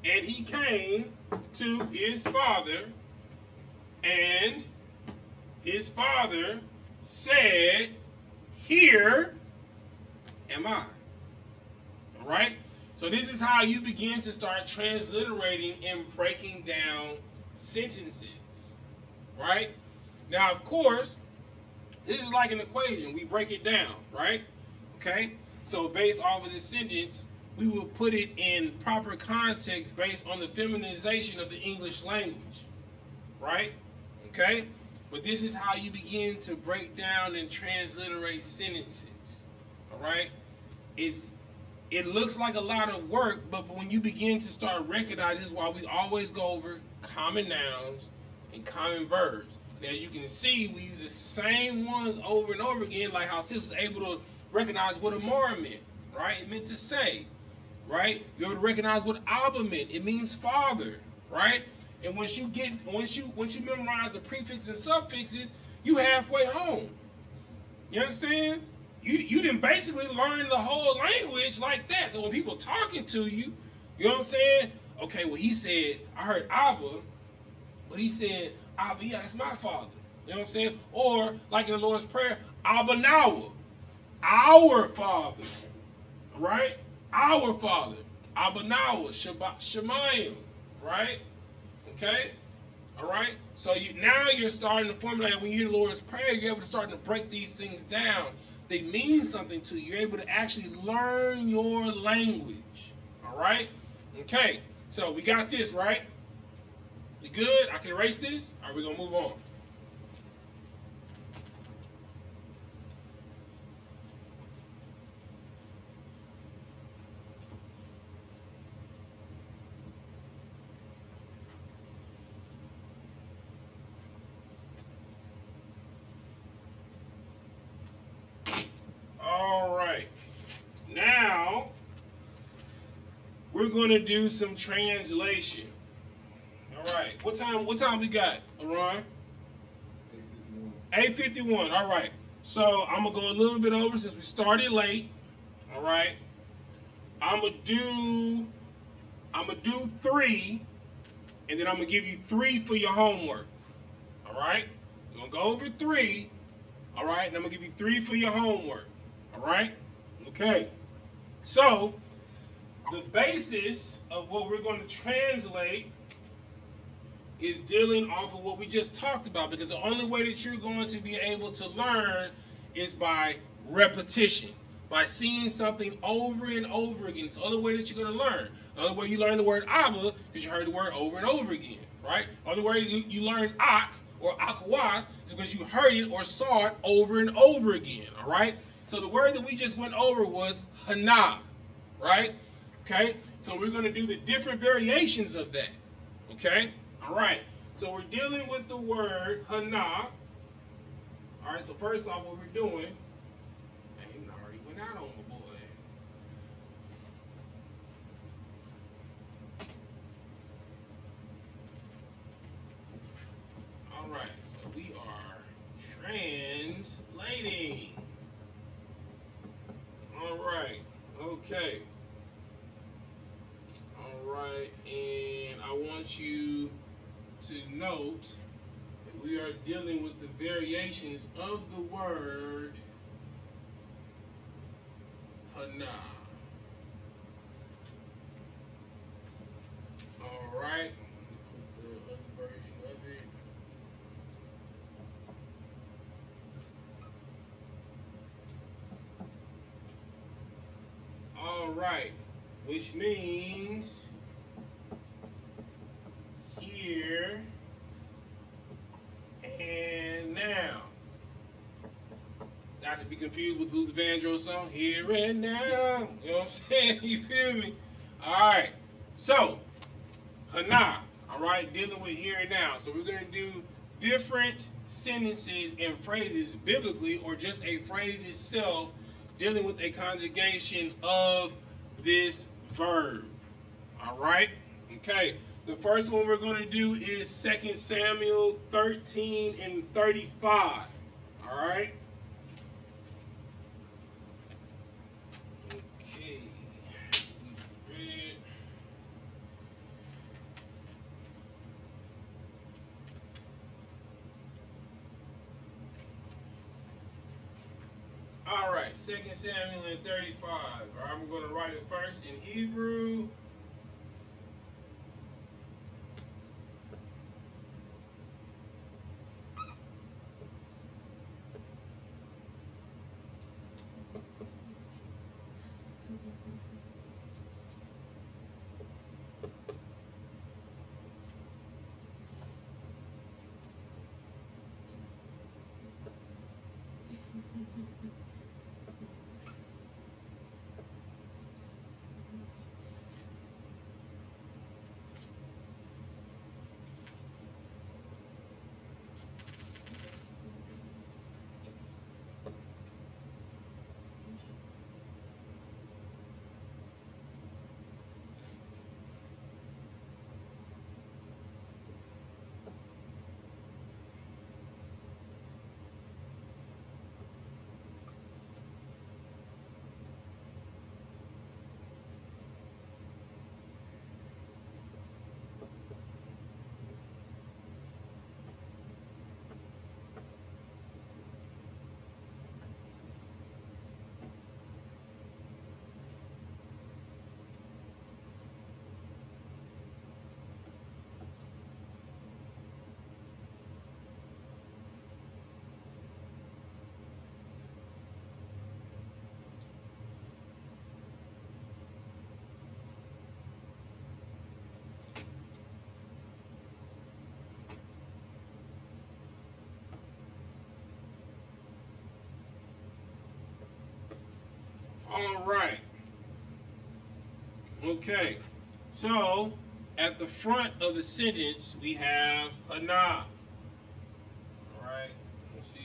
And he came to his father, and his father said, here am I. All right? So this is how you begin to start transliterating and breaking down sentences, right? Now, of course, this is like an equation. We break it down, right? Okay? So based off of this sentence, we will put it in proper context based on the feminization of the English language, right? Okay? But this is how you begin to break down and transliterate sentences. All right? It looks like a lot of work, but when you begin to start recognizing, this is why we always go over common nouns and common verbs. Now, as you can see, we use the same ones over and over again, like how sis was able to recognize what Amar meant, right? It meant to say, right? You're able to recognize what Abba meant. It means father, right? And once you memorize the prefixes and suffixes, you halfway home. You understand? You didn't basically learn the whole language like that. So when people talking to you, you know what I'm saying? Okay, well, he said, I heard Abba, but he said, Abba, yeah, that's my father. You know what I'm saying? Or, like in the Lord's Prayer, Abba Nawa, our father, right? Our father, Abba Nawa, Shemayim, right? Okay? All right? So now you're starting to formulate, when you hear the Lord's Prayer, you're able to start to break these things down. They mean something to you. You're able to actually learn your language. All right? Okay. So we got this, right? We good? I can erase this? Or are we going to move on? All right. Now, we're going to do some translation. All right. What time we got, Aaron? 8:51. All right. So, I'm going to go a little bit over since we started late. All right. I'm going to do 3, and then I'm going to give you 3 for your homework. All right? We're going to go over 3. All right? And I'm going to give you 3 for your homework. All right? Okay. So, the basis of what we're going to translate is dealing off of what we just talked about, because the only way that you're going to be able to learn is by repetition, by seeing something over and over again. It's the only way that you're going to learn. The only way you learn the word Abba is you heard the word over and over again, right? The only way you learn Ak or Akwat is because you heard it or saw it over and over again, all right? So the word that we just went over was Hana, right? Okay? So we're going to do the different variations of that, okay? All right. So we're dealing with the word Hana. All right, so first off, what we're doing, man, I already went out on my boy. All right, so we are translating. All right, okay. All right, and I want you to note that we are dealing with the variations of the word Hana. All right, the other version of it. All right, which means here and now. Not to be confused with Luther Vandross song, here and now. You know what I'm saying? You feel me? All right. So, Hana, all right, dealing with here and now. So we're going to do different sentences and phrases biblically, or just a phrase itself dealing with a conjugation of this verb. All right? Okay. The first one we're going to do is 2 Samuel 13 and 35. All right? Okay. Read. All right, 2 Samuel and 35. All right, I'm going to write it first in Hebrew. All right. Okay. So, at the front of the sentence, we have Hana. All right. Let's see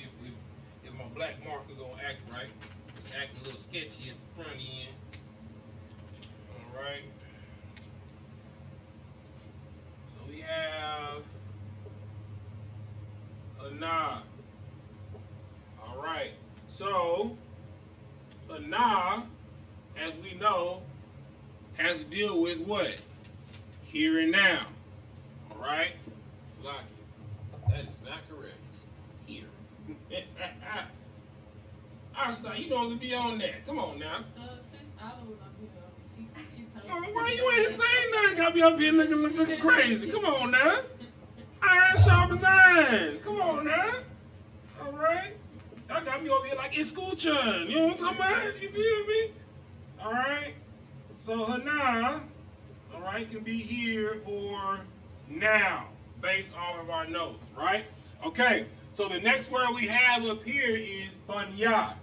if my black marker gonna act right. It's acting a little sketchy at the front end. All right. So we have Hana. All right. So Hana, as we know, has to deal with what? Here and now. All right? Slocky. That is not correct. Here. Einstein, you don't be on that. Come on now. Since Ala was up here, she told me. Why you ain't saying nothing? Got me up here looking crazy. Come on now. Iron sharpens iron. Come on now. All right? Y'all got me over here like in school chun. You know what I'm talking about? You feel me? All right? So Hana, all right, can be here or now, based off of our notes, right? Okay, so the next word we have up here is banya.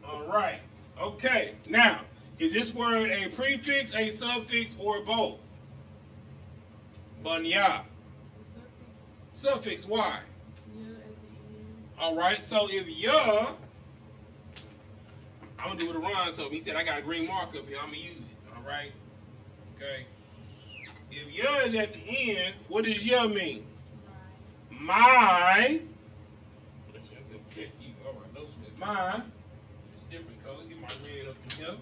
All right, okay, now, is this word a prefix, a suffix, or both? Banya. Suffix, why? All right, so if ya, I'm going to do what Ron told me. He said, I got a green mark up here. I'm going to use it. All right? Okay. If ya is at the end, what does ya mean? My. All right, no sweat. My. It's different color. Get my red up in here.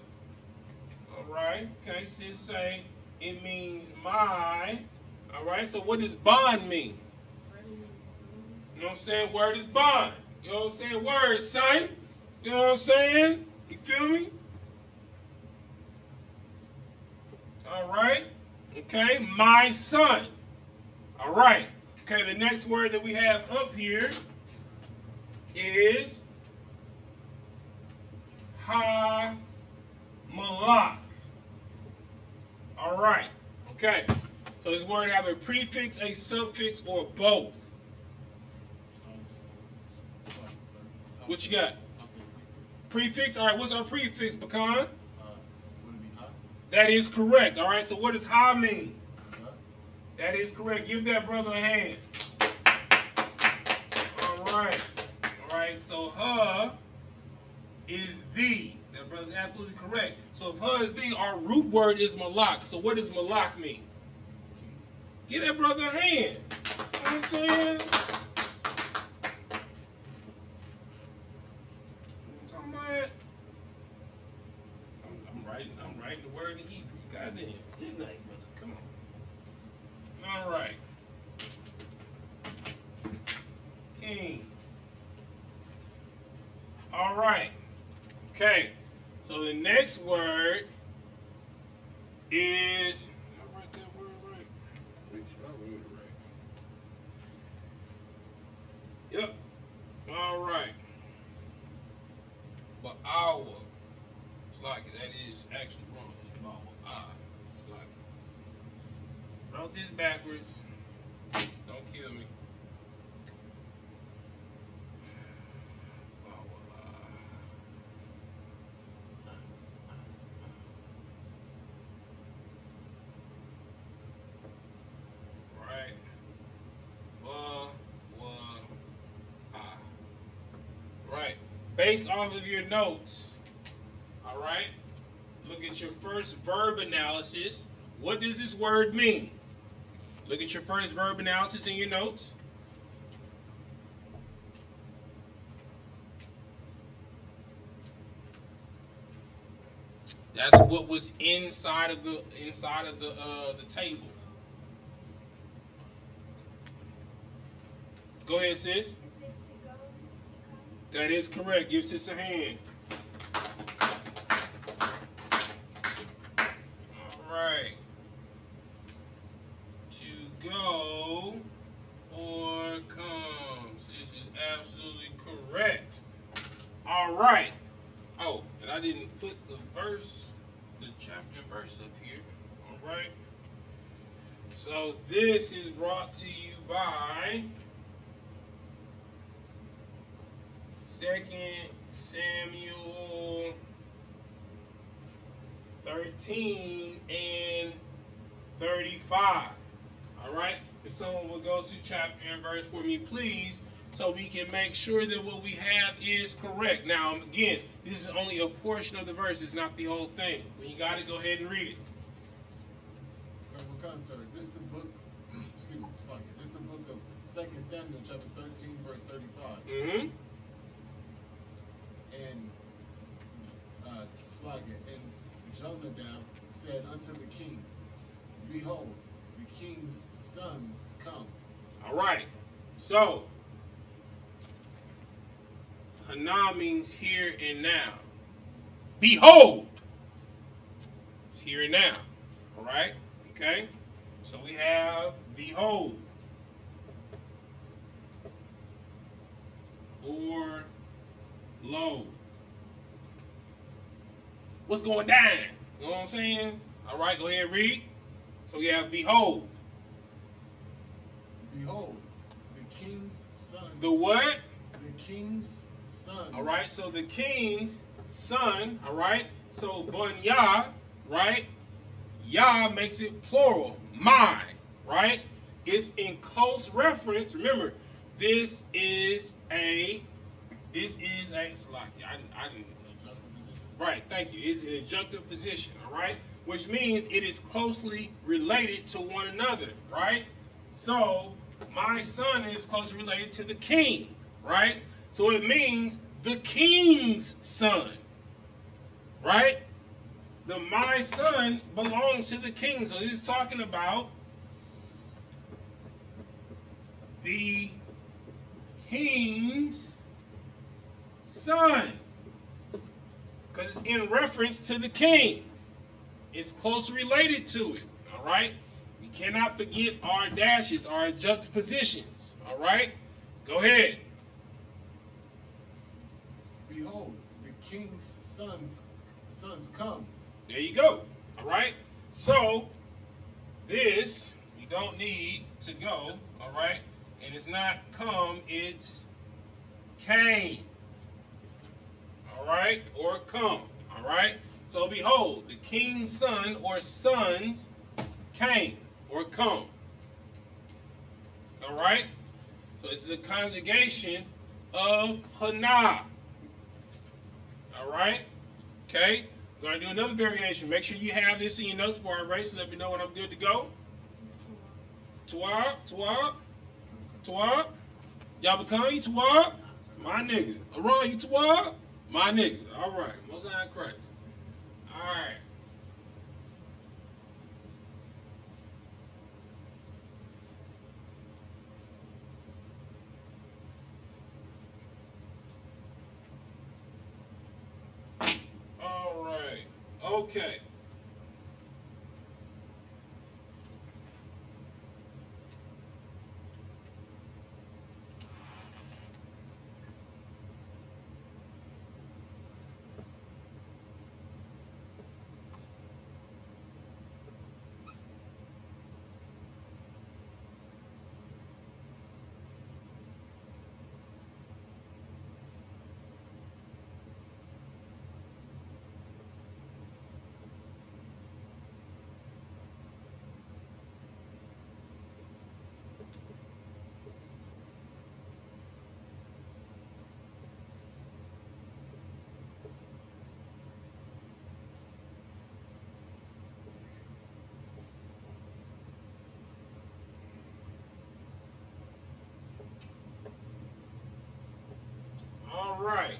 All right. Okay, sis say it means my. All right, so what does bond mean? You know what I'm saying? Word is bond. You know what I'm saying? Word, son. You know what I'm saying? You feel me? All right. Okay. My son. All right. Okay. The next word that we have up here is ha malak. All right. Okay. So this word have a prefix, a suffix, or both. What you got? Prefix. All right. What's our prefix, Pecan? Would it be hot? That is correct. All right. So what does ha mean? Huh? That is correct. Give that brother a hand. All right. All right. So ha is the. That brother's absolutely correct. So if ha is the, our root word is malak. So what does malak mean? Give that brother a hand. You know what I'm saying? I'm writing the word in Hebrew. Goddamn. Good night, brother. Come on. All right. King. All right. Okay. So the next word is. Did I write that word right? Make sure I wrote it right. Yep. All right. But our. Slocky, that is actually wrong. It's wrong. Slocky. Wrote this backwards. Don't kill me. Right. Right. Based off of your notes. All right, look at your first verb analysis. What does this word mean? Look at your first verb analysis in your notes. That's what was inside of the table. Go ahead, sis. Is it to go, to come? That is correct. Give sis a hand. Right. To go or come. This is absolutely correct. All right. Oh, and I didn't put the chapter and verse up here. All right. So this is brought to you by 2 Samuel 13 and 35. All right? If someone will go to chapter and verse for me, please, so we can make sure that what we have is correct. Now, again, this is only a portion of the verse. It's not the whole thing. When you got it, go ahead and read it. Okay, sir. This is the book, excuse me, this is the book of 2 Samuel chapter 13, verse 35. Mm-hmm. And and Jonadab said unto the king, Behold, the king's sons come. All right. So, Hana means here and now. Behold. It's here and now. All right? Okay? So we have behold. Or lo. What's going down? You know what I'm saying? All right, go ahead and read. So we have behold. Behold, the king's sons. The what? The king's sons. All right, so the king's son, all right? So bun Yah, right? Yah makes it plural, my, right? It's in close reference. Remember, this is a Salaki. I didn't. Right, thank you. It's an adjunctive position, all right? Which means it is closely related to one another, right? So, my son is closely related to the king, right? So it means the king's son, right? The my son belongs to the king. So this is talking about the king's son. Because it's in reference to the king. It's closely related to it. All right? We cannot forget our dashes, our juxtapositions. All right? Go ahead. Behold, the king's sons come. There you go. All right? So, this, we don't need to go. All right? And it's not come, it's came. All right? Or come. All right? So behold, the king's son or sons came or come. All right? So it's the conjugation of Hana. All right? Okay? We're going to do another variation. Make sure you have this in your notes before I race. Let me know when I'm good to go. Tuwab, Tuwab, Tuwab. Y'all become you Tuwab? My nigga. Around you Tuwab? My nigga. All right. Most High Christ. All right. All right. Okay. All right.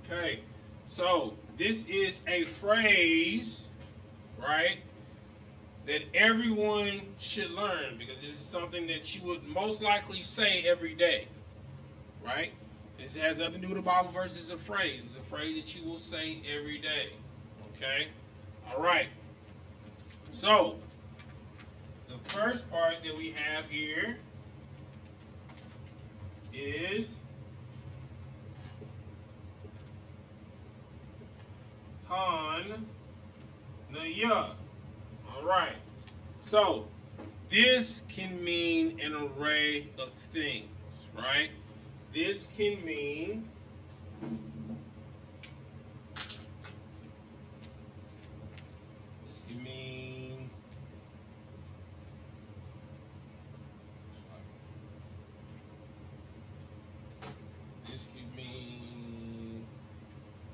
Okay. So this is a phrase, right, that everyone should learn because this is something that you would most likely say every day, right? This has nothing to do with the Bible verse. It's a phrase. It's a phrase that you will say every day. Okay? All right. So the first part that we have here is Han-Naya. All right. So this can mean an array of things, right? This can mean could mean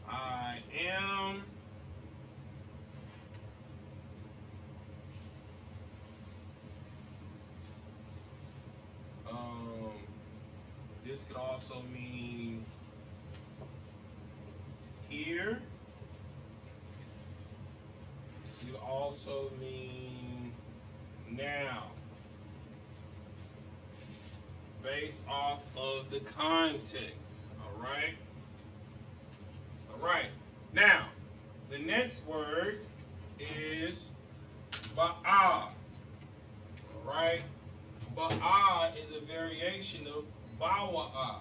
I am. This could also mean here. This could also mean now, based off of the context. All right. All right. Now, the next word is ba'a. All right. Ba'a is a variation of bawa'a.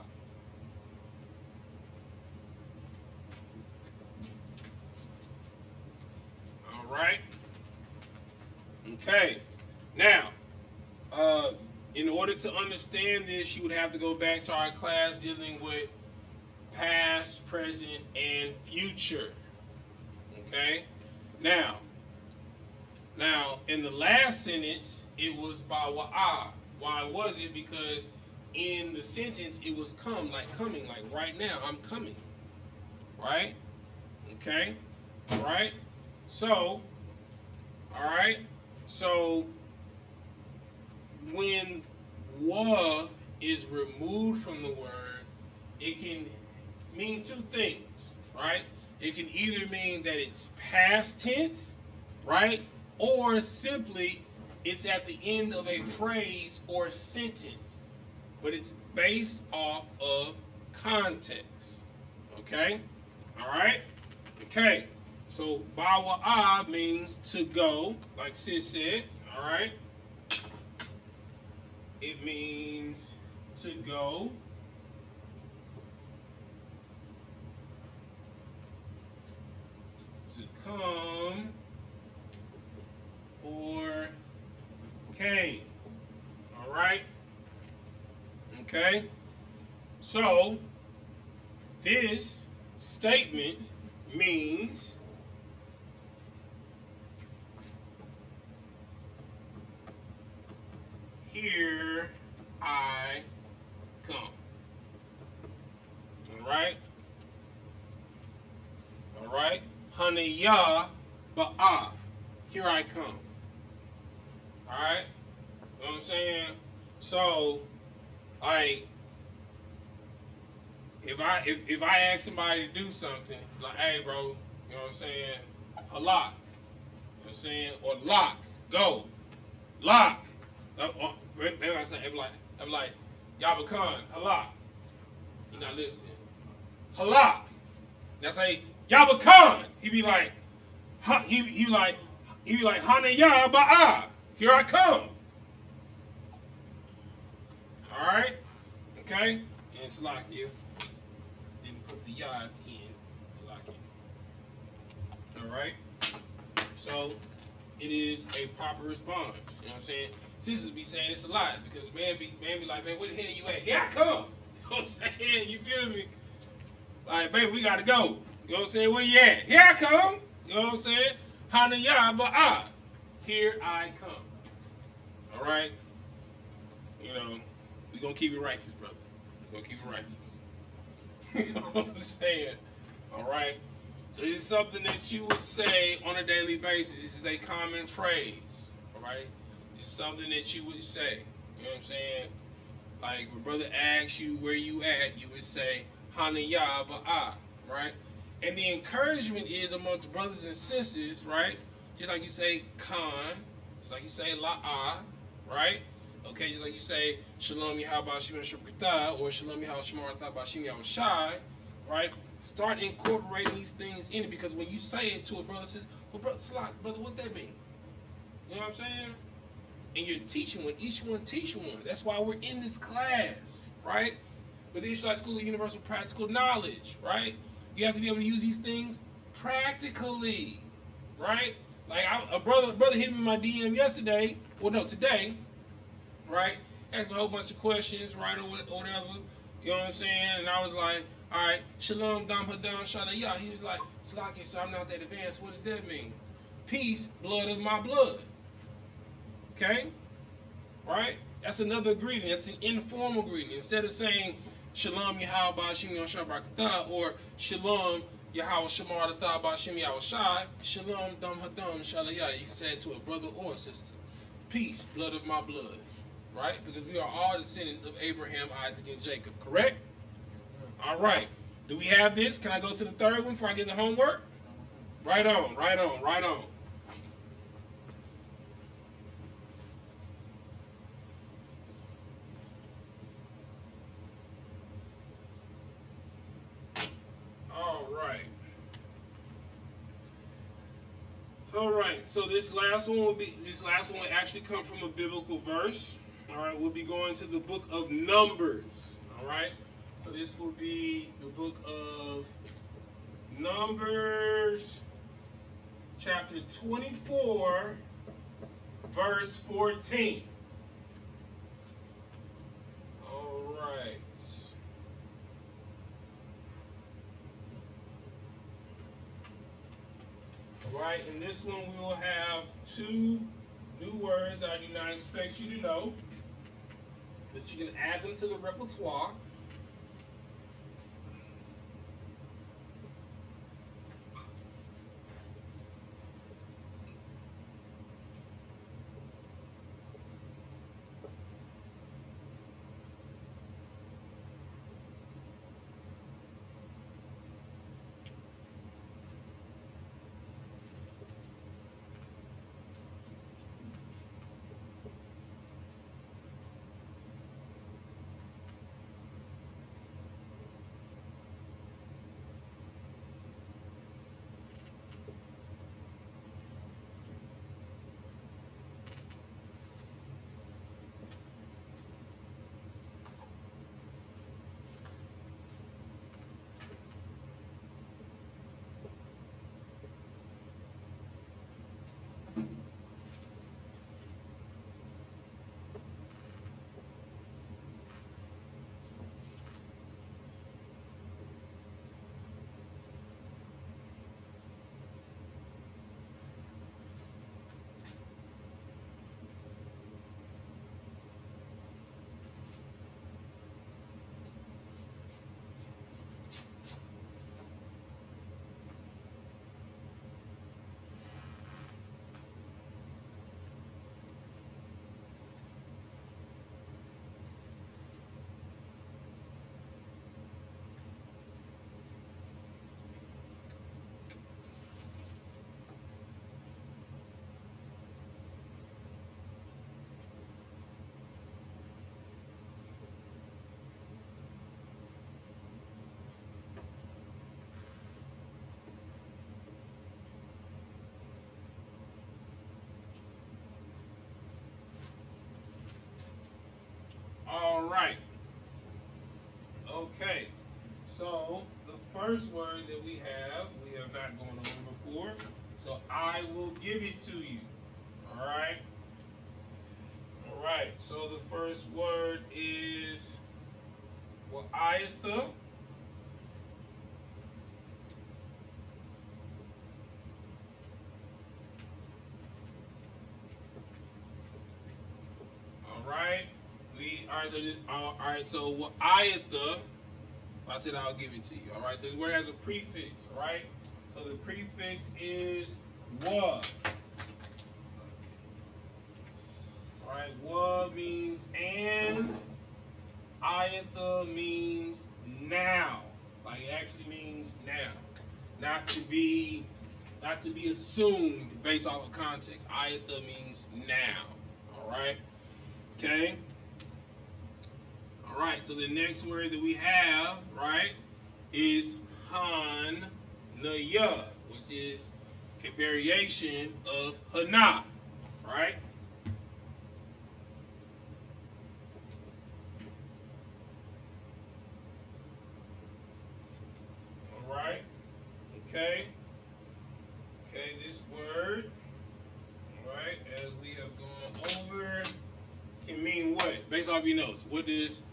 All right. Okay. Now, in order to understand this, you would have to go back to our class dealing with past, present, and future. Okay. Now, in the last sentence, it was bawa'a. Why was it? Because in the sentence, it was coming, like right now, I'm coming. Right? Okay? Right? So, alright? So, when wa is removed from the word, it can mean two things, right? It can either mean that it's past tense, right? Or simply it's at the end of a phrase or sentence, but it's based off of context. Okay? All right? Okay. So bawa'a means to go, like sis said. All right? It means to go. To come or came. All right? Okay? So, this statement means here I come. All right? All right? Hanaya ba'a. Here I come. All right? You know what I'm saying? So, like, if I ask somebody to do something, like, hey, bro, you know what I'm saying? Halak. You know what I'm saying? Or lock. Go. Lock. Maybe I say, I'm like, Yabakan, halak. You're not listening. Halak. And I say, Yabakan. He be like, Hanaya ba'a. Here I come. All right? Okay? And Salakia didn't put the yod in. Salakia. All right? So, it is a proper response. You know what I'm saying? Sisters be saying this a lot because man be like, man, where the hell you at? Here I come. You know what I'm saying? You feel me? Like, baby, we gotta go. You know what I'm saying? Where you at? Here I come. You know what I'm saying? Hanaya ba'a. Here I come. All right? You know, we're going to keep it righteous, brother. We're going to keep it righteous. You know what I'm saying? All right? So this is something that you would say on a daily basis. This is a common phrase. All right? This is something that you would say. You know what I'm saying? Like, when brother asks you where you at, you would say, Hanaya ba'a. Right? And the encouragement is amongst brothers and sisters, right? Just like you say, Khan. Just like you say, La'a. Right? Okay, just like you say, Shalom Yahaba Shimon Shukrita, or Shalom Yahaba Shmarata Bashim Yahushai, right? Start incorporating these things in it, because when you say it to a brother, says, well, brother, what that mean? You know what I'm saying? And you're teaching one, each one teach one. That's why we're in this class, right? With the Israelite School of Universal Practical Knowledge, right? You have to be able to use these things practically, right? Like a brother hit me in my DM yesterday, well, no, today, right? Asked me a whole bunch of questions, right, or whatever. You know what I'm saying? And I was like, all right, Shalom, Dam Hadam, Shalayah. He was like, Salaki, so I'm not that advanced. What does that mean? peace, blood of my blood. Okay? Right? That's another greeting. That's an informal greeting. Instead of saying Shalom Yahweh Ba'ashim Yahshua Barakatah or Shalom Yahweh Shamar Atah Ba'ashim Yahweh Shai, Shalom Dam Hadam Shalayah. You can say it to a brother or a sister. Peace, blood of my blood. Right? Because we are all descendants of Abraham, Isaac, and Jacob. Correct? All right. Do we have this? Can I go to the third one before I get the homework? Right on, right on, right on. All right, so this last one will actually come from a biblical verse. All right, we'll be going to the book of Numbers. All right, so this will be the book of Numbers, chapter 24, verse 14. All right. Right, in this one we will have two new words that I do not expect you to know, but you can add them to the repertoire. All right. Okay. So the first word that we have not gone over before. So I will give it to you. All right. All right. So the first word is wa'ayatha. All right. All right, so wa'ayatha, I said I'll give it to you. All right, so this word has a prefix, all right? So the prefix is wa. All right, wa means and, ayatha means now. Like it actually means now. Not to be assumed based off of context. Ayatha means now. All right? Okay? All right, so the next word that we have, right, is hanaya, which is a variation of hana, right? All right, okay. Okay, this word, all right, as we have gone over, can mean what? Based off your notes, what does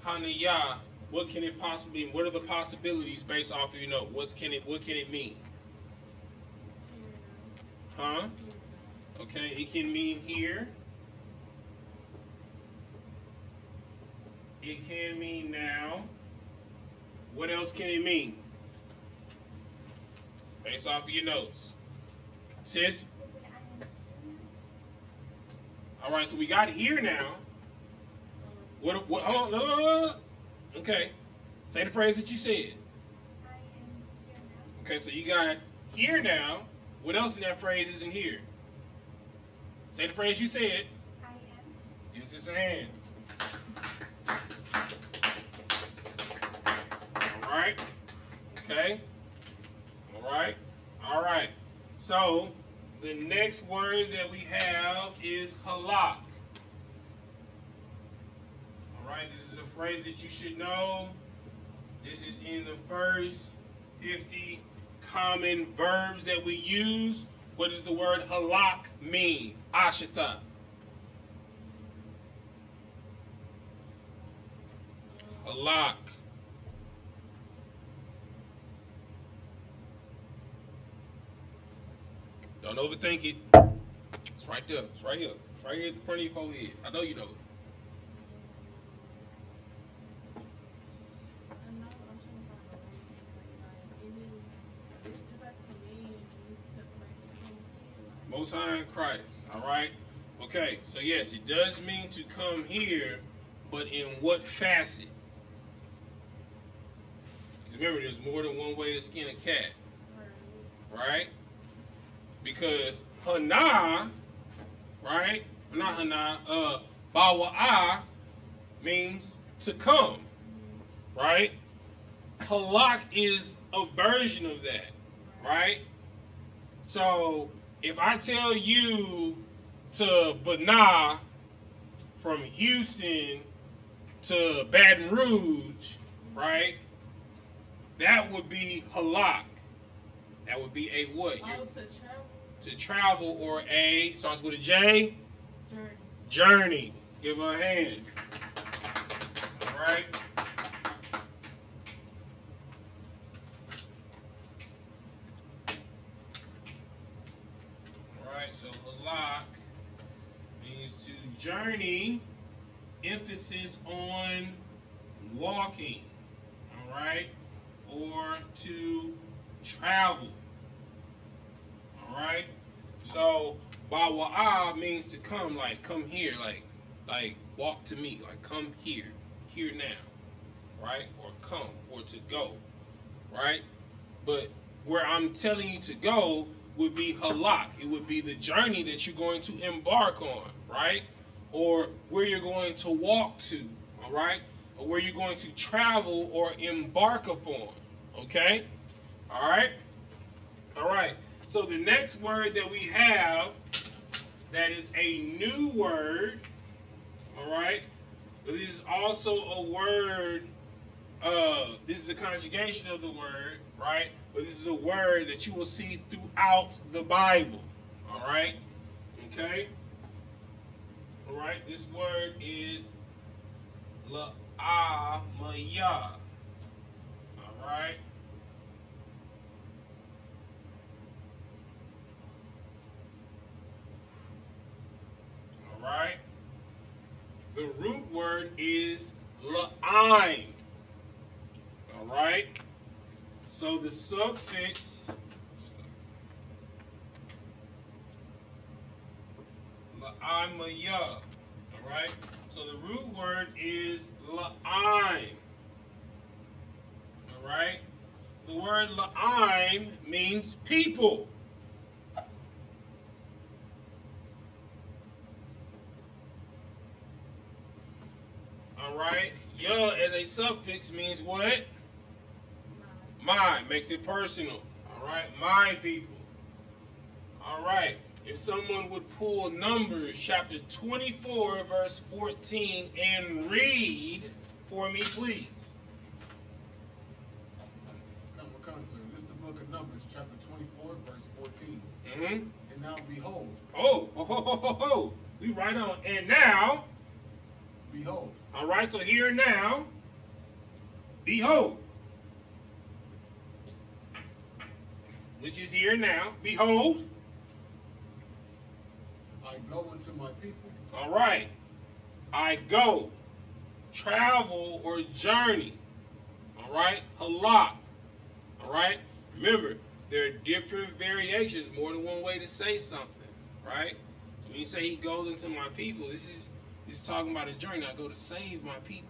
hanaya, what can it possibly mean? What are the possibilities based off of your note? What can it mean? Huh? Okay, it can mean here. It can mean now. What else can it mean? Based off of your notes. Sis? Is it I am here All right, so we got here now. What hold on, no. Okay. Say the phrase that you said. now? I am here now. Okay, so you got here now. What else in that phrase isn't here? Say the phrase you said. I am. Give us this a hand. All right. Okay. All right. So the next word that we have is halak. All right. This is a phrase that you should know. This is in the first 50 common verbs that we use. What does the word halak mean? Ashita. Halak. Don't overthink it. It's right there. It's right here. It's right here at the front of your forehead. I know you know it. I know, I'm trying to find the word to say, like, it means, it's like a command, it's just like to come here, like. Most High in Christ. All right. Okay. So yes, it does mean to come here, but in what facet? Remember, there's more than one way to skin a cat, right? Because hana, right? Not hana. Bawa'a means to come, right? Halak is a version of that, right? So if I tell you to Bana from Houston to Baton Rouge, right? That would be halak. That would be a what? Oh, to travel? To travel, or a, starts with a J? Journey. Journey. Give her a hand. All right. All right, so halak means to journey, emphasis on walking. All right. Or to travel. All right. So bawa'a means to come, like come here, like walk to me, like come here now, right? Or come, or to go, right? But where I'm telling you to go would be halak. It would be the journey that you're going to embark on, right? Or where you're going to walk to, all right? Or where you're going to travel or embark upon. Okay? All right? All right. So the next word that we have that is a new word, all right? But this is also a word, this is a conjugation of the word, right? But this is a word that you will see throughout the Bible, all right? Okay? All right? This word is la'amaya. All right? All right? The root word is la'ain. All right? So the suffix la'amaya. All right? So the root word is la'ain. All right? The word la'ain means people. All right? Ya as a suffix means what? My. Makes it personal. All right? My people. All right. If someone would pull Numbers chapter 24, verse 14, and read for me, please. Come, sir. This is the book of Numbers, chapter 24, verse 14. Mm-hmm. And now behold. Oh. We right on. And now. Behold. All right, so here and now. Behold. Which is here and now. Behold. I go into my people. All right. I go, travel, or journey. All right. Halak. All right. Remember, there are different variations, more than one way to say something. Right. So when you say he goes into my people, this is talking about a journey. I go to save my people.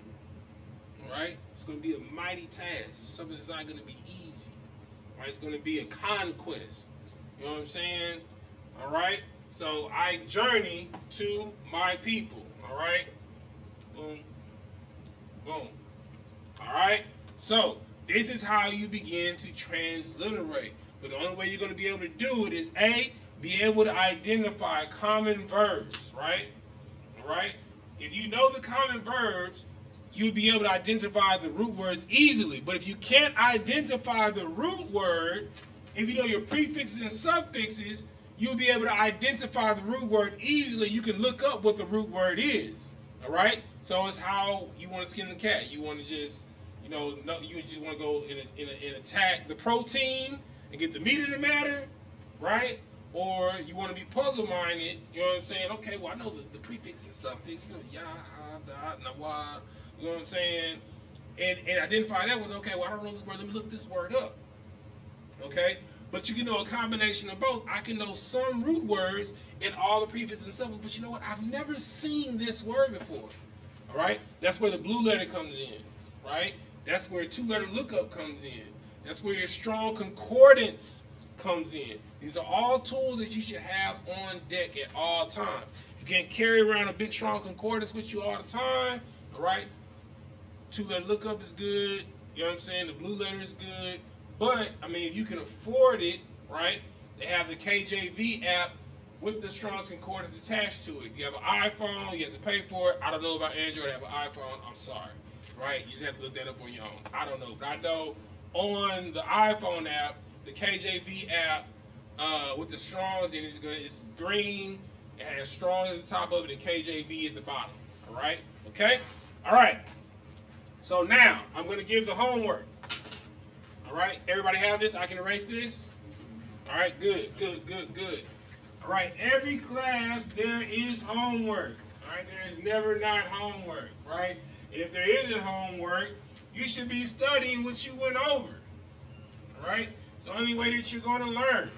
All right. It's going to be a mighty task. It's something that's not going to be easy. Right. It's going to be a conquest. You know what I'm saying? All right. So I journey to my people. All right. Boom. Boom. All right. So this is how you begin to transliterate. But the only way you're going to be able to do it is A, be able to identify common verbs. Right. All right. If you know the common verbs, you'll be able to identify the root words easily. But if you can't identify the root word, if you know your prefixes and suffixes, you'll be able to identify the root word easily. You can look up what the root word is. All right? So it's how you want to skin the cat. You want to just, you just want to go and attack the protein and get the meat of the matter, right? Or you want to be puzzle-minded, you know what I'm saying? Okay, well, I know the prefix and suffix, yah, ha, da, na, wa, you know what I'm saying? And identify that with, okay, well, I don't know this word. Let me look this word up. Okay? But you can know a combination of both. I can know some root words and all the prefixes and suffixes, but you know what? I've never seen this word before. All right? That's where the blue letter comes in, right? That's where two-letter lookup comes in. That's where your strong concordance comes in. These are all tools that you should have on deck at all times. You can't carry around a big strong concordance with you all the time, all right? Two-letter lookup is good. You know what I'm saying? The blue letter is good. But, I mean, if you can afford it, right, they have the KJV app with the Strong's Concordance attached to it. You have an iPhone, you have to pay for it. I don't know about Android. I have an iPhone. I'm sorry, right? You just have to look that up on your own. I don't know. But I know on the iPhone app, the KJV app with the Strong's, and it's green. It has Strong at the top of it and KJV at the bottom. All right? Okay? All right. So now, I'm going to give the homework. All right, everybody have this? I can erase this? All right, good. All right, every class there is homework. All right, there is never not homework, right? And if there isn't homework, you should be studying what you went over. All right, it's the only way that you're going to learn.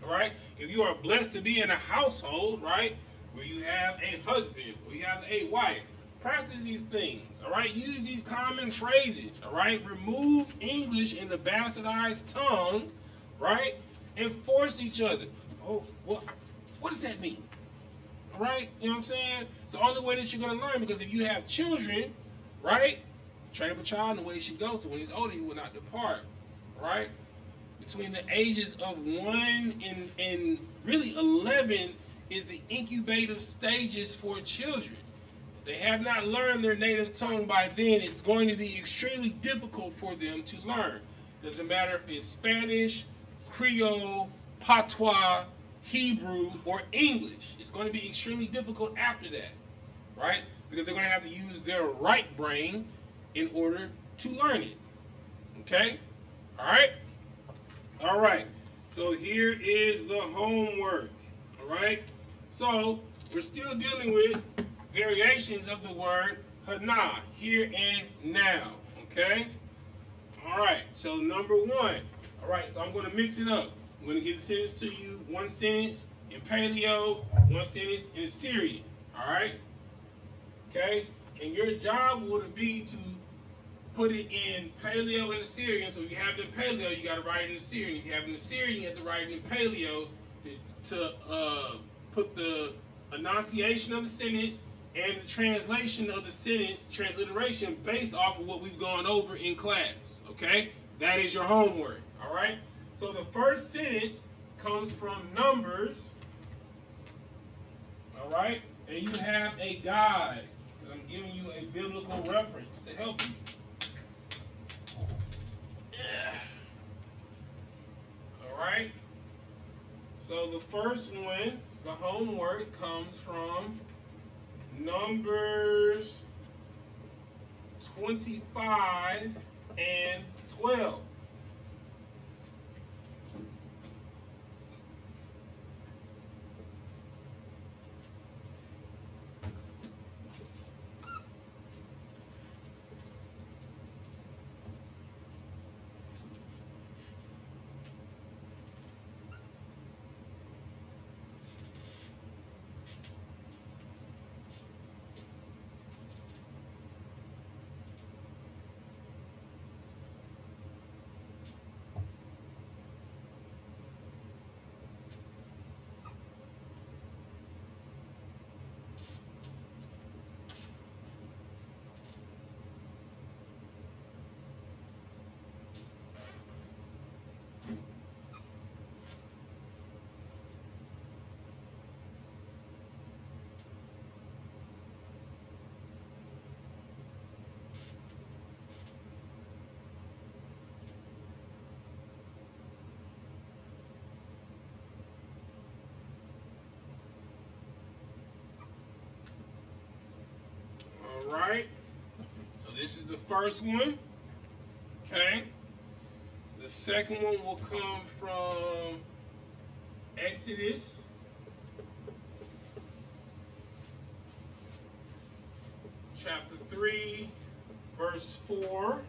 All right, if you are blessed to be in a household, right, where you have a husband, where you have a wife, practice these things, all right? Use these common phrases, all right? Remove English in the bastardized tongue, right? And force each other. Oh, what does that mean? All right? You know what I'm saying? It's the only way that you're going to learn, because if you have children, right? Train up a child in the way he should go, so when he's older, he will not depart, right? Between the ages of 1 and really 11 is the incubative stages for children. They have not learned their native tongue by then. It's going to be extremely difficult for them to learn. Doesn't matter if it's Spanish, Creole, Patois, Hebrew, or English. It's going to be extremely difficult after that, right? Because they're going to have to use their right brain in order to learn it. Okay? All right? All right. So here is the homework. All right? So we're still dealing with variations of the word hana, here and now, okay? All right, so number 1. All right, so I'm going to mix it up. I'm going to give the sentence to you, one sentence in Paleo, one sentence in Assyrian, all right? Okay? And your job would be to put it in Paleo and Assyrian. So if you have it in Paleo, you got to write it in Assyrian. If you have it in Assyrian, you have to write it in Paleo to put the enunciation of the sentence and the translation of the sentence, transliteration, based off of what we've gone over in class, okay? That is your homework, all right? So the first sentence comes from Numbers, all right? And you have a guide, because I'm giving you a biblical reference to help you. All right? So the first one, the homework, comes from Numbers 25 and 12. first one. Okay. The second one will come from Exodus chapter 3, verse 4.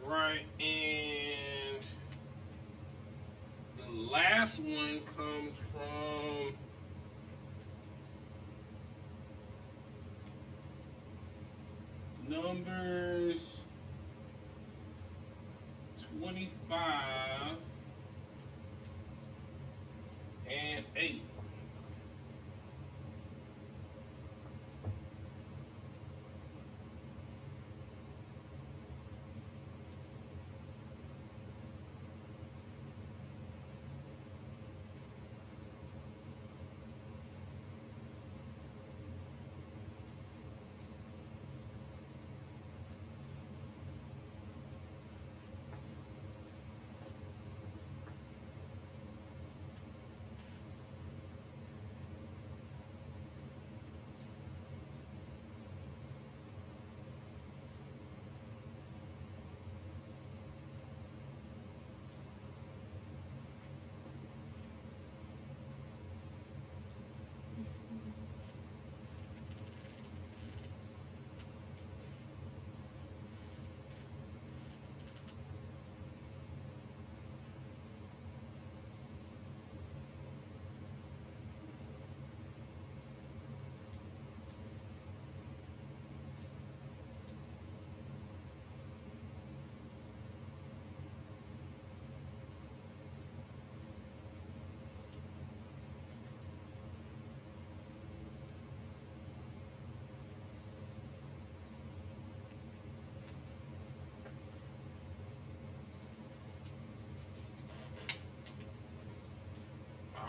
Right, and the last one comes from Numbers 25 and 8.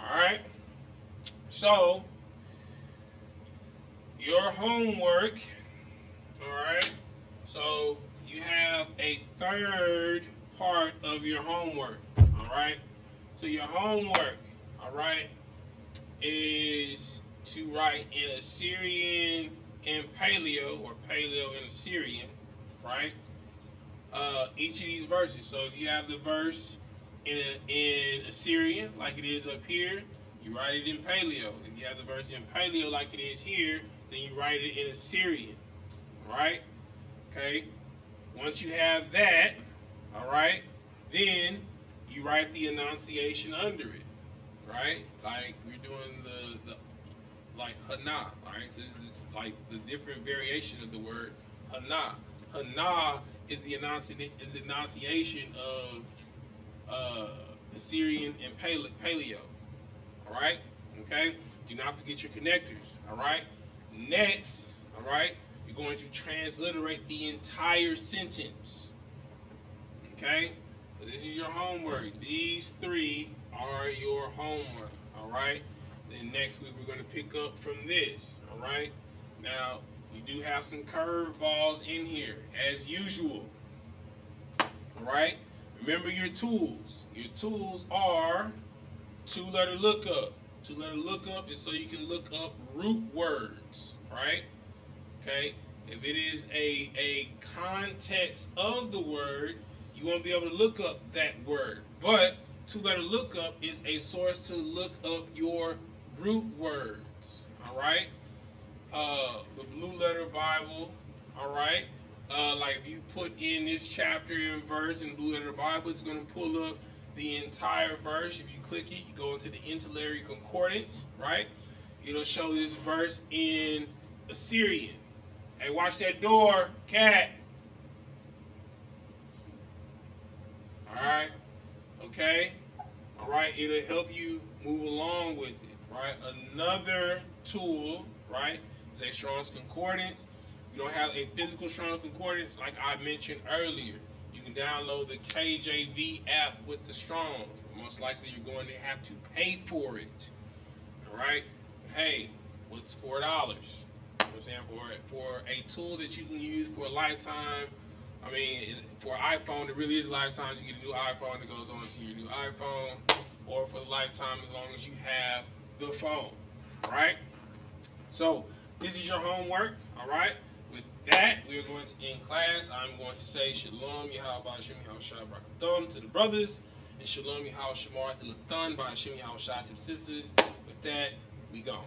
Alright, so your homework, alright, so you have a third part of your homework, alright, so your homework, alright, is to write in Assyrian and Paleo, or Paleo and Assyrian, right, each of these verses. So if you have the verse in Assyrian, like it is up here, you write it in Paleo. If you have the verse in Paleo, like it is here, then you write it in Assyrian. Right? Okay? Once you have that, all right, then you write the enunciation under it. right? Like we're doing the like hana, right? So this is like the different variation of the word hana. Hana is the enunciation of Assyrian and Paleo. All right, okay. Do not forget your connectors. All right. Next, all right, you're going to transliterate the entire sentence. Okay. So this is your homework. These three are your homework. All right. Then next week we're going to pick up from this. All right. Now you do have some curveballs in here as usual. All right. Remember your tools. Your tools are two-letter lookup. Two-letter lookup is so you can look up root words, right? Okay. If it is a context of the word, you won't be able to look up that word. But two-letter lookup is a source to look up your root words. All right. The Blue Letter Bible. All right. Like if you put in this chapter and verse in Blue Letter Bible, it's going to pull up the entire verse. If you click it, you go into the interlinear concordance, right? It'll show this verse in Assyrian. Hey, watch that door, cat. All right. Okay. All right. It'll help you move along with it, right? Another tool, right, is a Strong's Concordance. You don't have a physical Strong's Concordance like I mentioned earlier. You can download the KJV app with the Strongs. But most likely you're going to have to pay for it. All right? Hey, what's $4? You know what I'm saying? For a tool that you can use for a lifetime. I mean, for an iPhone, it really is a lifetime. You get a new iPhone that goes on to your new iPhone. Or for the lifetime as long as you have the phone. All right? So, this is your homework. All right? With that, we are going to end class. I'm going to say Shalom Yahweh Ba'ashem Yahweh Shai Barakathum to the brothers, and Shalom Yahweh Shamar Ilathan Ba'ashem Yahweh Shai to the sisters. With that, we gone.